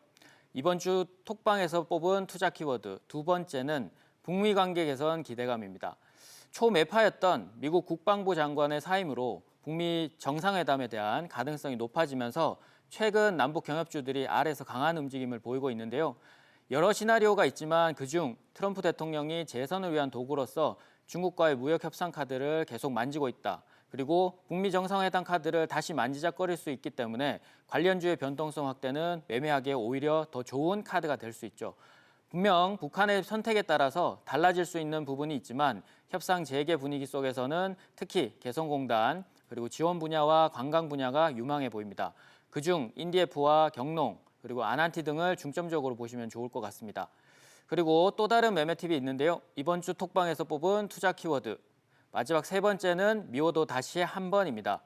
이번 주 톡방에서 뽑은 투자 키워드 두 번째는 북미 관계 개선 기대감입니다. 초매파였던 미국 국방부 장관의 사임으로 북미 정상회담에 대한 가능성이 높아지면서 최근 남북 경협주들이 아래에서 강한 움직임을 보이고 있는데요. 여러 시나리오가 있지만 그중 트럼프 대통령이 재선을 위한 도구로서 중국과의 무역 협상 카드를 계속 만지고 있다. 그리고 북미 정상회담 카드를 다시 만지작거릴 수 있기 때문에 관련주의 변동성 확대는 매매하기에 오히려 더 좋은 카드가 될 수 있죠. 분명 북한의 선택에 따라서 달라질 수 있는 부분이 있지만 협상 재개 분위기 속에서는 특히 개성공단 그리고 지원 분야와 관광 분야가 유망해 보입니다. 그중 인디에프와 경농 그리고 아난티 등을 중점적으로 보시면 좋을 것 같습니다. 그리고 또 다른 매매 팁이 있는데요. 이번 주 톡방에서 뽑은 투자 키워드. 마지막 세 번째는 미워도 다시 한 번입니다.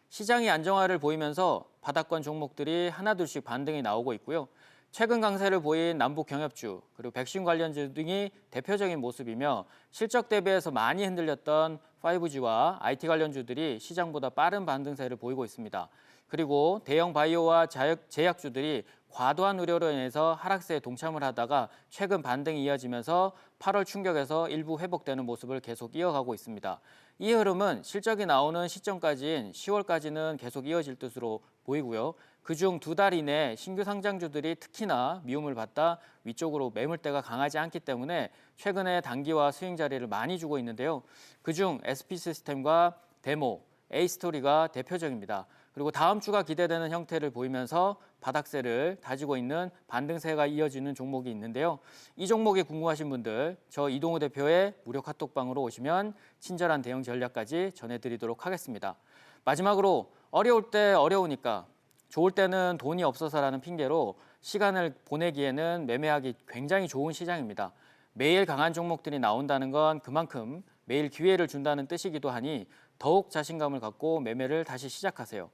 시장이 안정화를 보이면서 바닥권 종목들이 하나둘씩 반등이 나오고 있고요. 최근 강세를 보인 남북 경협주 그리고 백신 관련주 등이 대표적인 모습이며 실적 대비해서 많이 흔들렸던 5G와 IT 관련주들이 시장보다 빠른 반등세를 보이고 있습니다. 그리고 대형 바이오와 제약주들이 과도한 우려로 인해서 하락세에 동참을 하다가 최근 반등이 이어지면서 8월 충격에서 일부 회복되는 모습을 계속 이어가고 있습니다. 이 흐름은 실적이 나오는 시점까지인 10월까지는 계속 이어질 것으로 보이고요. 그중 2달 이내 신규 상장주들이 특히나 미움을 받다 위쪽으로 매물대가 강하지 않기 때문에 최근에 단기와 스윙 자리를 많이 주고 있는데요. 그중 SP시스템과 데모, A스토리가 대표적입니다. 그리고 다음 주가 기대되는 형태를 보이면서 바닥세를 다지고 있는 반등세가 이어지는 종목이 있는데요. 이 종목이 궁금하신 분들 저 이동우 대표의 무료 카톡방으로 오시면 친절한 대응 전략까지 전해드리도록 하겠습니다. 마지막으로 어려울 때 어려우니까 좋을 때는 돈이 없어서라는 핑계로 시간을 보내기에는 매매하기 굉장히 좋은 시장입니다. 매일 강한 종목들이 나온다는 건 그만큼 매일 기회를 준다는 뜻이기도 하니 더욱 자신감을 갖고 매매를 다시 시작하세요.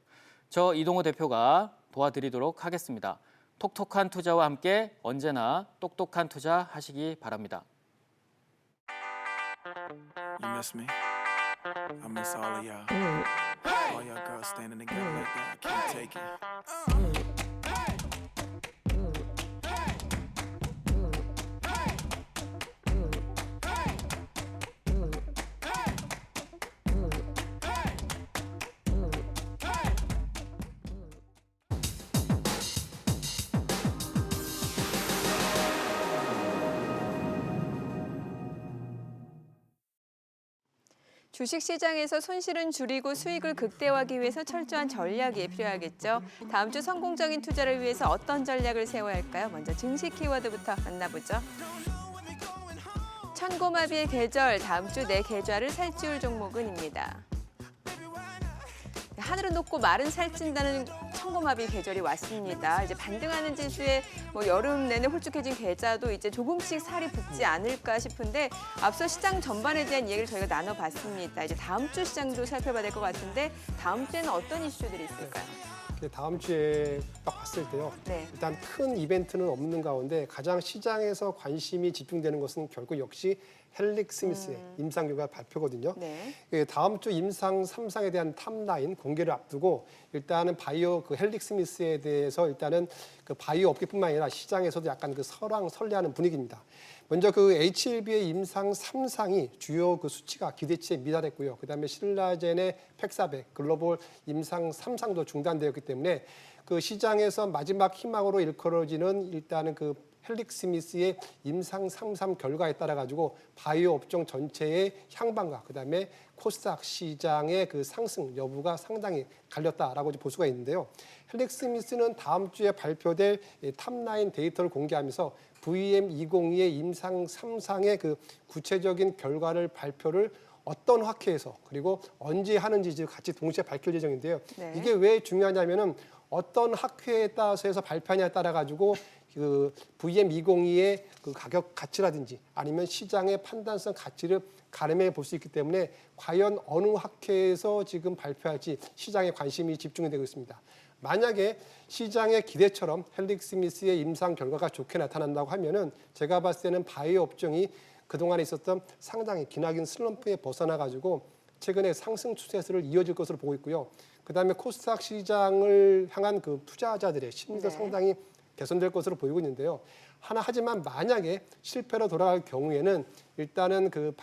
저 이동우 대표가 도와드리도록 하겠습니다. 톡톡한 투자와 함께 언제나 똑똑한 투자 하시기 바랍니다.
You miss me? I miss all of y'all. All y'all girls standing together like that. I can't take it.
주식시장에서 손실은 줄이고 수익을 극대화하기 위해서 철저한 전략이 필요하겠죠. 다음 주 성공적인 투자를 위해서 어떤 전략을 세워야 할까요? 먼저 증시 키워드부터 만나보죠. 천고마비의 계절, 다음 주 내 계좌를 살찌울 종목은입니다. 하늘은 높고 말은 살찐다는 천고마비 계절이 왔습니다. 이제 반등하는 지수에 여름 내내 홀쭉해진 계좌도 이제 조금씩 살이 붙지 않을까 싶은데 앞서 시장 전반에 대한 얘기를 저희가 나눠봤습니다. 이제 다음 주 시장도 살펴봐야 될 것 같은데 다음 주에는 어떤 이슈들이 있을까요?
다음 주에 딱 봤을 때요.
네.
일단 큰 이벤트는 없는 가운데 가장 시장에서 관심이 집중되는 것은 결국 역시 헬릭 스미스의 임상 결과 발표거든요.
네.
다음 주 임상 3상에 대한 탑라인 공개를 앞두고 일단은 바이오 헬릭 스미스에 대해서 일단은 그 바이오 업계뿐만 아니라 시장에서도 약간 그 설레하는 분위기입니다. 먼저 그 HLB의 임상 3상이 주요 그 수치가 기대치에 미달했고요. 그다음에 신라젠의 팩사백 글로벌 임상 3상도 중단되었기 때문에 그 시장에서 마지막 희망으로 일컬어지는 일단은 그 헬릭 스미스의 임상 3상 결과에 따라 가지고 바이오 업종 전체의 향방과 그다음에 코스닥 시장의 그 상승 여부가 상당히 갈렸다라고 볼 수가 있는데요. 헬릭 스미스는 다음 주에 발표될 탑라인 데이터를 공개하면서 VM202의 임상 3상의 그 구체적인 결과를 발표를 어떤 학회에서 그리고 언제 하는지 같이 동시에 밝힐 예정인데요.
네.
이게 왜 중요하냐면은 어떤 학회에 따라서 해서 발표하냐에 따라 가지고 그 VM202의 그 가격 가치라든지 아니면 시장의 판단성 가치를 가늠해 볼 수 있기 때문에 과연 어느 학회에서 지금 발표할지 시장에 관심이 집중이 되고 있습니다. 만약에 시장의 기대처럼 헬릭 스미스의 임상 결과가 좋게 나타난다고 하면은 제가 봤을 때는 바이오 업종이 그동안에 있었던 상당히 기나긴 슬럼프에 벗어나 가지고 최근에 상승 추세를 이어질 것으로 보고 있고요. 그다음에 코스닥 시장을 향한 그 투자자들의 심리도 상당히 개선될 것으로 보이고 있는데요. 하지만 만약에 실패로 돌아갈 경우에는 일단은 그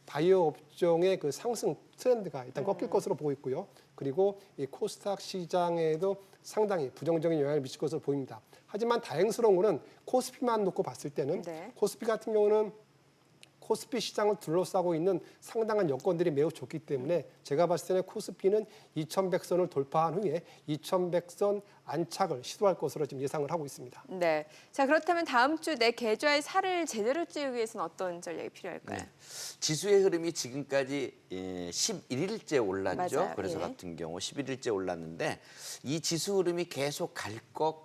바이오 업종의 그 상승 트렌드가 일단 꺾일 것으로 보고 있고요. 그리고 이 코스닥 시장에도 상당히 부정적인 영향을 미칠 것으로 보입니다. 하지만 다행스러운 거는 코스피만 놓고 봤을 때는 코스피 같은 경우는 코스피 시장을 둘러싸고 있는 상당한 여건들이 매우 좋기 때문에 제가 봤을 때는 코스피는 2100선을 돌파한 후에 2100선 안착을 시도할 것으로 지금 예상을 하고 있습니다.
네. 자, 그렇다면 다음 주 내 계좌의 살을 제대로 찌우기 위해서는 어떤 전략이 필요할까요?
네. 지수의 흐름이 지금까지 11일째 올랐죠.
맞아요.
그래서
예.
같은 경우 11일째 올랐는데 이 지수 흐름이 계속 갈 것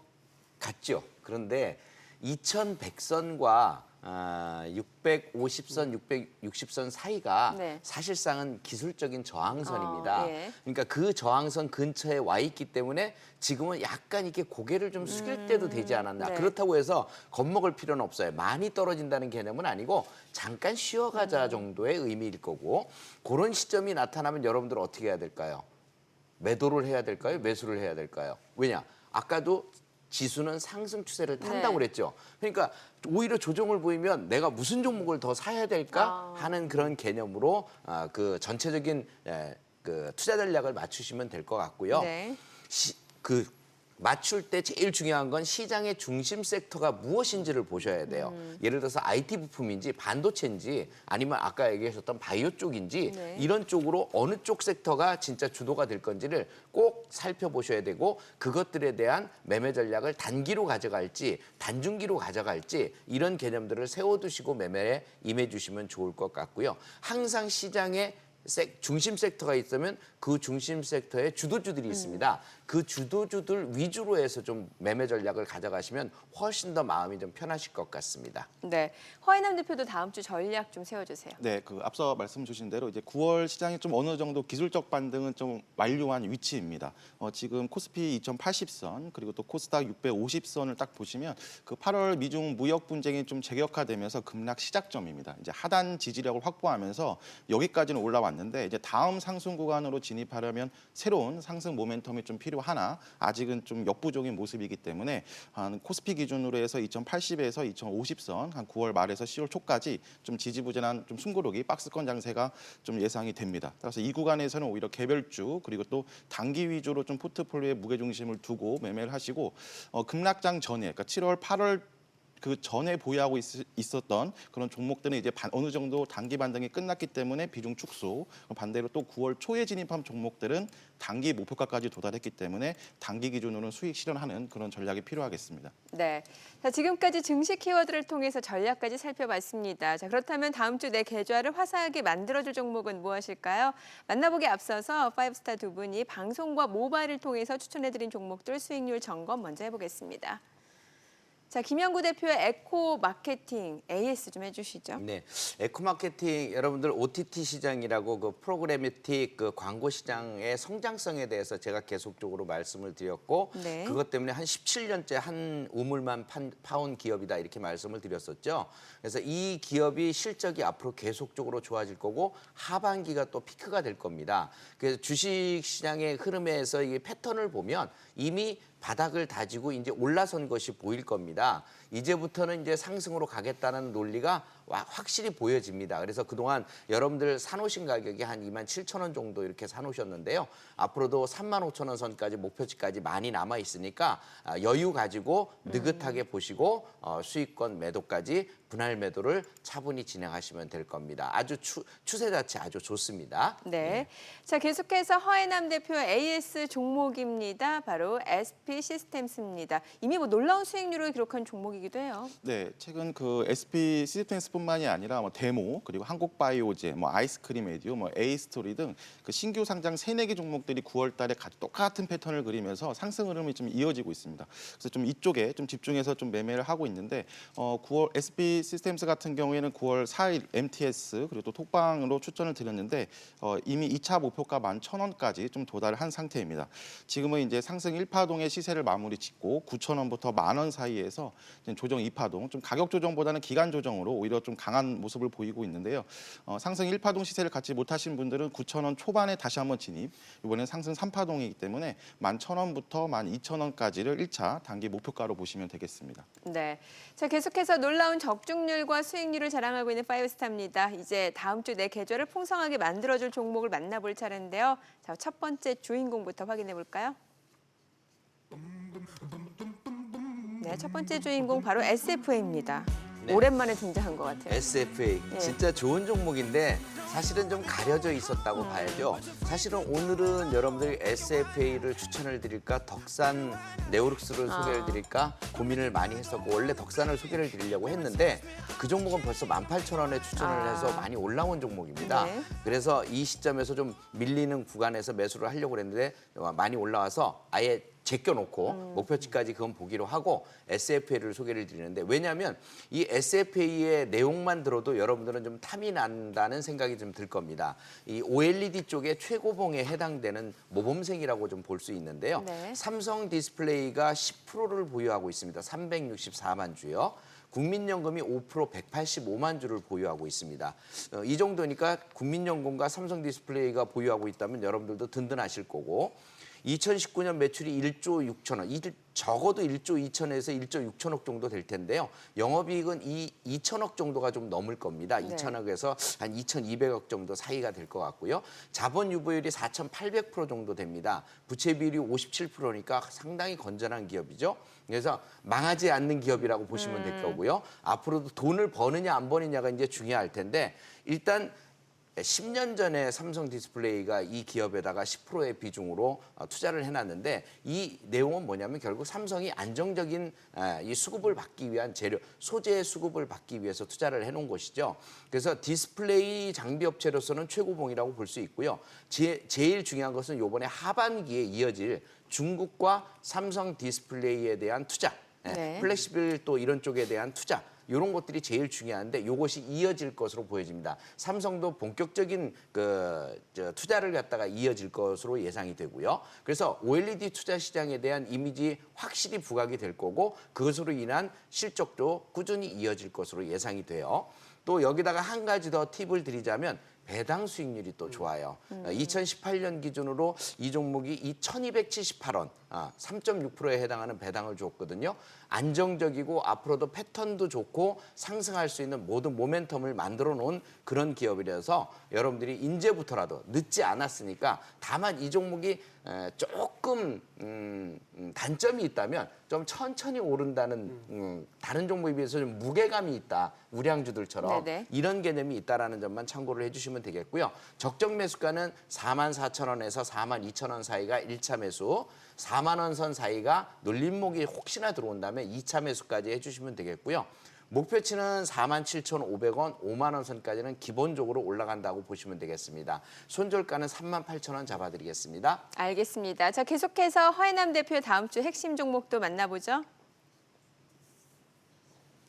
같죠. 그런데 2100선과 650선, 660선 사이가
네.
사실상은 기술적인 저항선입니다.
예.
그러니까 그 저항선 근처에 와 있기 때문에 지금은 약간 이렇게 고개를 좀 숙일 때도 되지 않았나.
네.
그렇다고 해서 겁먹을 필요는 없어요. 많이 떨어진다는 개념은 아니고 잠깐 쉬어가자 정도의 의미일 거고 그런 시점이 나타나면 여러분들 어떻게 해야 될까요? 매도를 해야 될까요? 매수를 해야 될까요? 왜냐? 아까도 지수는 상승 추세를 탄다고
네.
그랬죠. 그러니까 오히려 조정을 보이면 내가 무슨 종목을 더 사야 될까 하는 그런 개념으로 그 전체적인 그 투자 전략을 맞추시면 될 것 같고요.
네.
그 맞출 때 제일 중요한 건 시장의 중심 섹터가 무엇인지를 보셔야 돼요. 예를 들어서 IT 부품인지 반도체인지 아니면 아까 얘기하셨던 바이오 쪽인지
네.
이런 쪽으로 어느 쪽 섹터가 진짜 주도가 될 건지를 꼭 살펴보셔야 되고 그것들에 대한 매매 전략을 단기로 가져갈지 단중기로 가져갈지 이런 개념들을 세워두시고 매매에 임해주시면 좋을 것 같고요. 항상 시장에 중심 섹터가 있으면 그 중심 섹터에 주도주들이 있습니다. 그 주도주들 위주로 해서 좀 매매 전략을 가져가시면 훨씬 더 마음이 좀 편하실 것 같습니다.
네. 허인남 대표도 다음 주 전략 좀 세워주세요.
네, 그 앞서 말씀 주신 대로 이제 9월 시장이 좀 어느 정도 기술적 반등은 좀 완료한 위치입니다. 지금 코스피 2080선 그리고 또 코스닥 650선을 딱 보시면 그 8월 미중 무역 분쟁이 좀 재격화되면서 급락 시작점입니다. 이제 하단 지지력을 확보하면서 여기까지는 올라왔는데 이제 다음 상승 구간으로 진입하려면 새로운 상승 모멘텀이 좀 필요하나 아직은 좀 역부족인 모습이기 때문에 한 코스피 기준으로 해서 2080에서 2050선 한 9월 말에서 10월 초까지 좀 지지부진한 좀 숨고르기 박스권 장세가 좀 예상이 됩니다. 따라서 이 구간에서는 오히려 개별주 그리고 또 단기 위주로 좀 포트폴리오에 무게 중심을 두고 매매를 하시고 급락장 전에 그러니까 7월 8월 그 전에 보유하고 있었던 그런 종목들은 이제 어느 정도 단기 반등이 끝났기 때문에 비중 축소. 반대로 또 9월 초에 진입한 종목들은 단기 목표가까지 도달했기 때문에 단기 기준으로는 수익 실현하는 그런 전략이 필요하겠습니다.
네. 자, 지금까지 증시 키워드를 통해서 전략까지 살펴봤습니다. 자, 그렇다면 다음 주 내 계좌를 화사하게 만들어줄 종목은 무엇일까요? 만나보기 앞서서 파이브스타 두 분이 방송과 모바일을 통해서 추천해드린 종목들 수익률 점검 먼저 해보겠습니다. 자, 김영구 대표의 에코 마케팅 AS 좀 해주시죠.
네, 에코마케팅 여러분들 OTT 시장이라고 그 프로그래미틱 그 광고 시장의 성장성에 대해서 제가 계속적으로 말씀을 드렸고
네.
그것 때문에 한 17년째 한 우물만 파온 기업이다 이렇게 말씀을 드렸었죠. 그래서 이 기업이 실적이 앞으로 계속적으로 좋아질 거고 하반기가 또 피크가 될 겁니다. 그래서 주식 시장의 흐름에서 이 패턴을 보면 이미 바닥을 다지고 이제 올라선 것이 보일 겁니다. 이제부터는 이제 상승으로 가겠다는 논리가 확실히 보여집니다. 그래서 그동안 여러분들 사놓으신 가격이 한 27,000원 정도 이렇게 사놓으셨는데요. 앞으로도 35,000원 선까지 목표치까지 많이 남아 있으니까 여유 가지고 느긋하게 보시고 수익권 매도까지 분할 매도를 차분히 진행하시면 될 겁니다. 아주 추세 자체 아주 좋습니다.
네. 자, 계속해서 허애남 대표의 AS 종목입니다. 바로 SP 시스템스입니다. 이미 뭐 놀라운 수익률을 기록한 종목이기도 해요.
네, 최근 그 SP 시스템스뿐만이 아니라 뭐 데모 그리고 한국바이오제, 뭐 아이스크림 에듀, 뭐 에이스토리 등 그 신규 상장 3-4개 종목들이 9월달에 똑같은 패턴을 그리면서 상승 흐름이 좀 이어지고 있습니다. 그래서 좀 이쪽에 좀 집중해서 좀 매매를 하고 있는데 9월 SP 시스템스 같은 경우에는 9월 4일 MTS 그리고 또 톡방으로 추천을 드렸는데 이미 2차 목표가 11,000원까지 좀 도달을 한 상태입니다. 지금은 이제 상승 1파동의 시세를 마무리 짓고 9,000원부터 10,000원 사이에서 조정 2파동, 좀 가격 조정보다는 기간 조정으로 오히려 좀 강한 모습을 보이고 있는데요. 상승 1파동 시세를 갖지 못하신 분들은 9,000원 초반에 다시 한번 진입. 이번엔 상승 3파동이기 때문에 11,000원부터 12,000원까지를 1차 단기 목표가로 보시면 되겠습니다.
네. 자, 계속해서 놀라운 적중률과 수익률을 자랑하고 있는 파이브스타입니다. 이제 다음 주 내 계좌를 풍성하게 만들어줄 종목을 만나볼 차례인데요. 자, 첫 번째 주인공부터 확인해 볼까요? 네, 첫 번째 주인공 바로 SFA입니다.
네.
오랜만에 등장한 것 같아요.
SFA
네.
진짜 좋은 종목인데 사실은 좀 가려져 있었다고 봐야죠. 사실은 오늘은 여러분들이 SFA를 추천을 드릴까 덕산 네오룩스를 소개를 드릴까 고민을 많이 했었고 원래 덕산을 소개를 드리려고 했는데 그 종목은 벌써 18,000원에 추천을 해서 많이 올라온 종목입니다.
네.
그래서 이 시점에서 좀 밀리는 구간에서 매수를 하려고 했는데 많이 올라와서 아예 제껴놓고 목표치까지 그건 보기로 하고 SFA를 소개를 드리는데 왜냐하면 이 SFA의 내용만 들어도 여러분들은 좀 탐이 난다는 생각이 좀 들 겁니다. 이 OLED 쪽에 최고봉에 해당되는 모범생이라고 좀 볼 수 있는데요.
네.
삼성 디스플레이가 10%를 보유하고 있습니다. 364만 주요. 국민연금이 5% 185만 주를 보유하고 있습니다. 이 정도니까 국민연금과 삼성 디스플레이가 보유하고 있다면 여러분들도 든든하실 거고 2019년 매출이 1조 6천억, 적어도 1조 2천에서 1조 6천억 정도 될 텐데요. 영업이익은 2천억 정도가 좀 넘을 겁니다.
네.
2천억에서 한 2,200억 정도 사이가 될 것 같고요. 자본 유보율이 4,800% 정도 됩니다. 부채 비율이 57%니까 상당히 건전한 기업이죠. 그래서 망하지 않는 기업이라고 보시면 될 거고요. 앞으로도 돈을 버느냐 안 버느냐가 이제 중요할 텐데 일단 10년 전에 삼성 디스플레이가 이 기업에다가 10%의 비중으로 투자를 해놨는데 이 내용은 뭐냐면 결국 삼성이 안정적인 이 수급을 받기 위한 재료, 소재 수급을 받기 위해서 투자를 해놓은 것이죠. 그래서 디스플레이 장비 업체로서는 최고봉이라고 볼 수 있고요. 제일 중요한 것은 이번에 하반기에 이어질 중국과 삼성 디스플레이에 대한 투자,
네.
플렉시빌 또 이런 쪽에 대한 투자. 이런 것들이 제일 중요한데 이것이 이어질 것으로 보여집니다. 삼성도 본격적인 투자를 갖다가 이어질 것으로 예상이 되고요. 그래서 OLED 투자 시장에 대한 이미지 확실히 부각이 될 거고 그것으로 인한 실적도 꾸준히 이어질 것으로 예상이 돼요. 또 여기다가 한 가지 더 팁을 드리자면 배당 수익률이 또 좋아요. 2018년 기준으로 이 종목이 2,278원, 3.6%에 해당하는 배당을 줬거든요. 안정적이고 앞으로도 패턴도 좋고 상승할 수 있는 모든 모멘텀을 만들어 놓은 그런 기업이라서 여러분들이 이제부터라도 늦지 않았으니까 다만 이 종목이 조금 단점이 있다면 좀 천천히 오른다는 다른 종목에 비해서 좀 무게감이 있다. 우량주들처럼
네네.
이런 개념이 있다라는 점만 참고를 해주시면 되겠고요. 적정 매수가는 44,000원에서 42,000원 사이가 1차 매수, 4만 원 선 사이가 눌림목이 혹시나 들어온다면 2차 매수까지 해주시면 되겠고요. 목표치는 47,500원, 5만 원 선까지는 기본적으로 올라간다고 보시면 되겠습니다. 손절가는 38,000원 잡아드리겠습니다.
알겠습니다. 자, 계속해서 허혜남 대표 다음 주 핵심 종목도 만나보죠.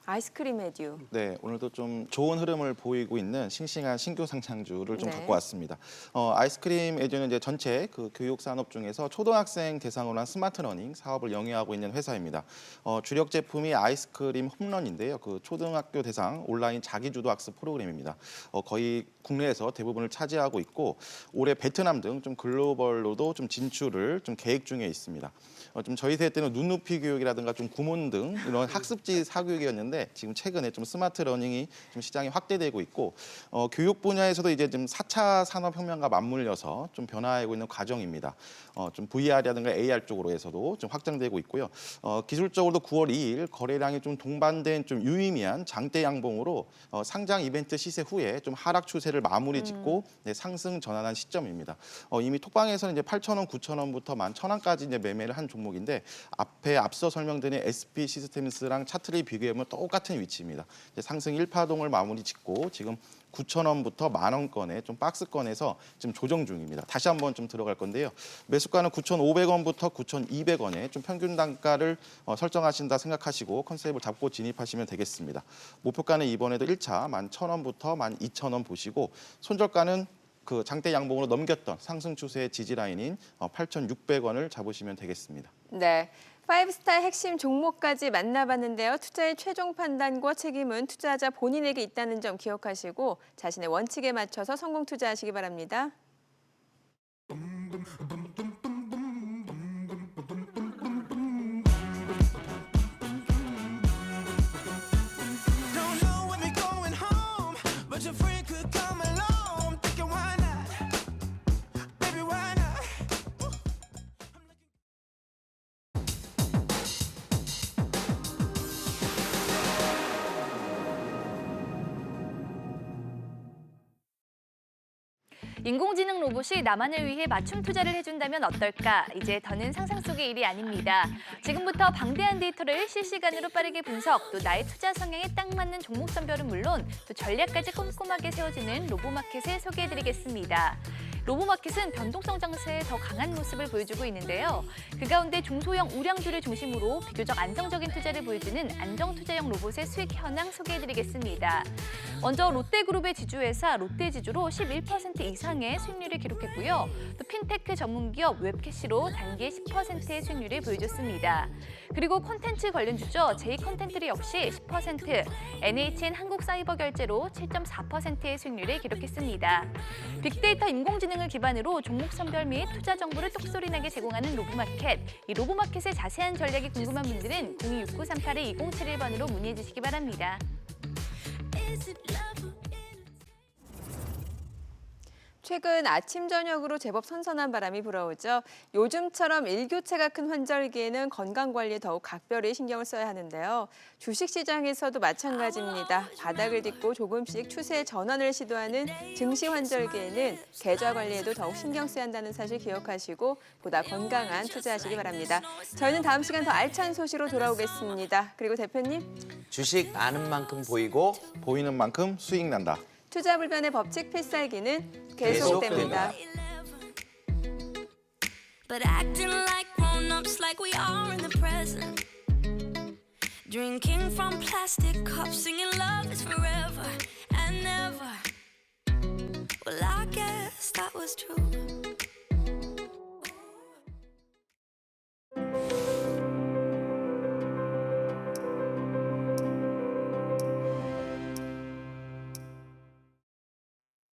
아이스크림 해듀.
네, 오늘도 좀 좋은 흐름을 보이고 있는 싱싱한 신규 상장주를 좀
네.
갖고 왔습니다. 아이스크림 에듀는 이제 전체 그 교육 산업 중에서 초등학생 대상으로 한 스마트 러닝 사업을 영위하고 있는 회사입니다. 주력 제품이 아이스크림 홈런인데요. 그 초등학교 대상 온라인 자기주도 학습 프로그램입니다. 거의 국내에서 대부분을 차지하고 있고 올해 베트남 등 좀 글로벌로도 좀 진출을 좀 계획 중에 있습니다. 좀 저희 세대 때는 눈높이 교육이라든가 좀 구몬 등 이런 학습지 사교육이었는데 지금 최근에 좀 스마트 러닝이 좀 시장이 확대되고 있고 교육 분야에서도 이제 좀 4차 산업혁명과 맞물려서 좀 변화하고 있는 과정입니다. 좀 VR이라든가 AR 쪽으로에서도 좀 확장되고 있고요. 기술적으로도 9월 2일 거래량이 좀 동반된 좀 유의미한 장대 양봉으로 상장 이벤트 시세 후에 좀 하락 추세를 마무리 짓고 상승 전환한 시점입니다. 이미 톡방에서는 이제 8,000원, 9,000원부터 11,000원까지 이제 매매를 한 종목인데 앞에 앞서 설명드린 SP 시스템스랑 차트를 비교하면 똑같은 위치입니다. 이제 상승 1파동을 마무리 짓고 지금 9,000원부터 10,000원권에 좀 박스권에서 지금 조정 중입니다. 다시 한번 좀 들어갈 건데요. 매수가는 9,500원부터 9,200원에 좀 평균 단가를 설정하신다 생각하시고 컨셉을 잡고 진입하시면 되겠습니다. 목표가는 이번에도 1차 11,000원부터 12,000원 보시고 손절가는 그 장대 양봉으로 넘겼던 상승 추세의 지지 라인인 8,600원을 잡으시면 되겠습니다.
네. 파이브스타 핵심 종목까지 만나봤는데요. 투자의 최종 판단과 책임은 투자자 본인에게 있다는 점 기억하시고 자신의 원칙에 맞춰서 성공 투자하시기 바랍니다.
Don't know when we're going home, but your friend could come along. Thinking why not? Baby, why not?
인공지능 로봇이 나만을 위해 맞춤 투자를 해준다면 어떨까? 이제 더는 상상 속의 일이 아닙니다. 지금부터 방대한 데이터를 실시간으로 빠르게 분석, 또 나의 투자 성향에 딱 맞는 종목 선별은 물론 또 전략까지 꼼꼼하게 세워지는 로보마켓을 소개해드리겠습니다. 로보마켓은 변동성 장세에 더 강한 모습을 보여주고 있는데요. 그 가운데 중소형 우량주를 중심으로 비교적 안정적인 투자를 보여주는 안정투자형 로봇의 수익 현황 소개해드리겠습니다. 먼저 롯데그룹의 지주회사 롯데지주로 11% 이상의 수익률을 기록했고요. 또 핀테크 전문기업 웹캐시로 단기 10%의 수익률을 보여줬습니다. 그리고 콘텐츠 관련주죠. J컨텐트리 역시 10%, NHN 한국사이버결제로 7.4%의 수익률을 기록했습니다. 빅데이터 인공지능 등을 기반으로 종목 선별 및 투자 정보를 똑소리나게 제공하는 로보마켓. 이 로보마켓의 자세한 전략이 궁금한 분들은 026938-2071번으로 문의해 주시기 바랍니다.
최근 아침 저녁으로 제법 선선한 바람이 불어오죠. 요즘처럼 일교차가 큰 환절기에는 건강관리에 더욱 각별히 신경을 써야 하는데요. 주식시장에서도 마찬가지입니다. 바닥을 딛고 조금씩 추세 전환을 시도하는 증시 환절기에는 계좌 관리에도 더욱 신경 써야 한다는 사실 기억하시고 보다 건강한 투자하시기 바랍니다. 저희는 다음 시간 더 알찬 소식으로 돌아오겠습니다. 그리고 대표님.
주식 아는 만큼 보이고
보이는 만큼 수익 난다.
투자 불변의 법칙 필살기는 계속됩니다.
But acting like grown-ups like we are in the present. Drinking from plastic cups, singing love is forever and never. Well, I guess that was true.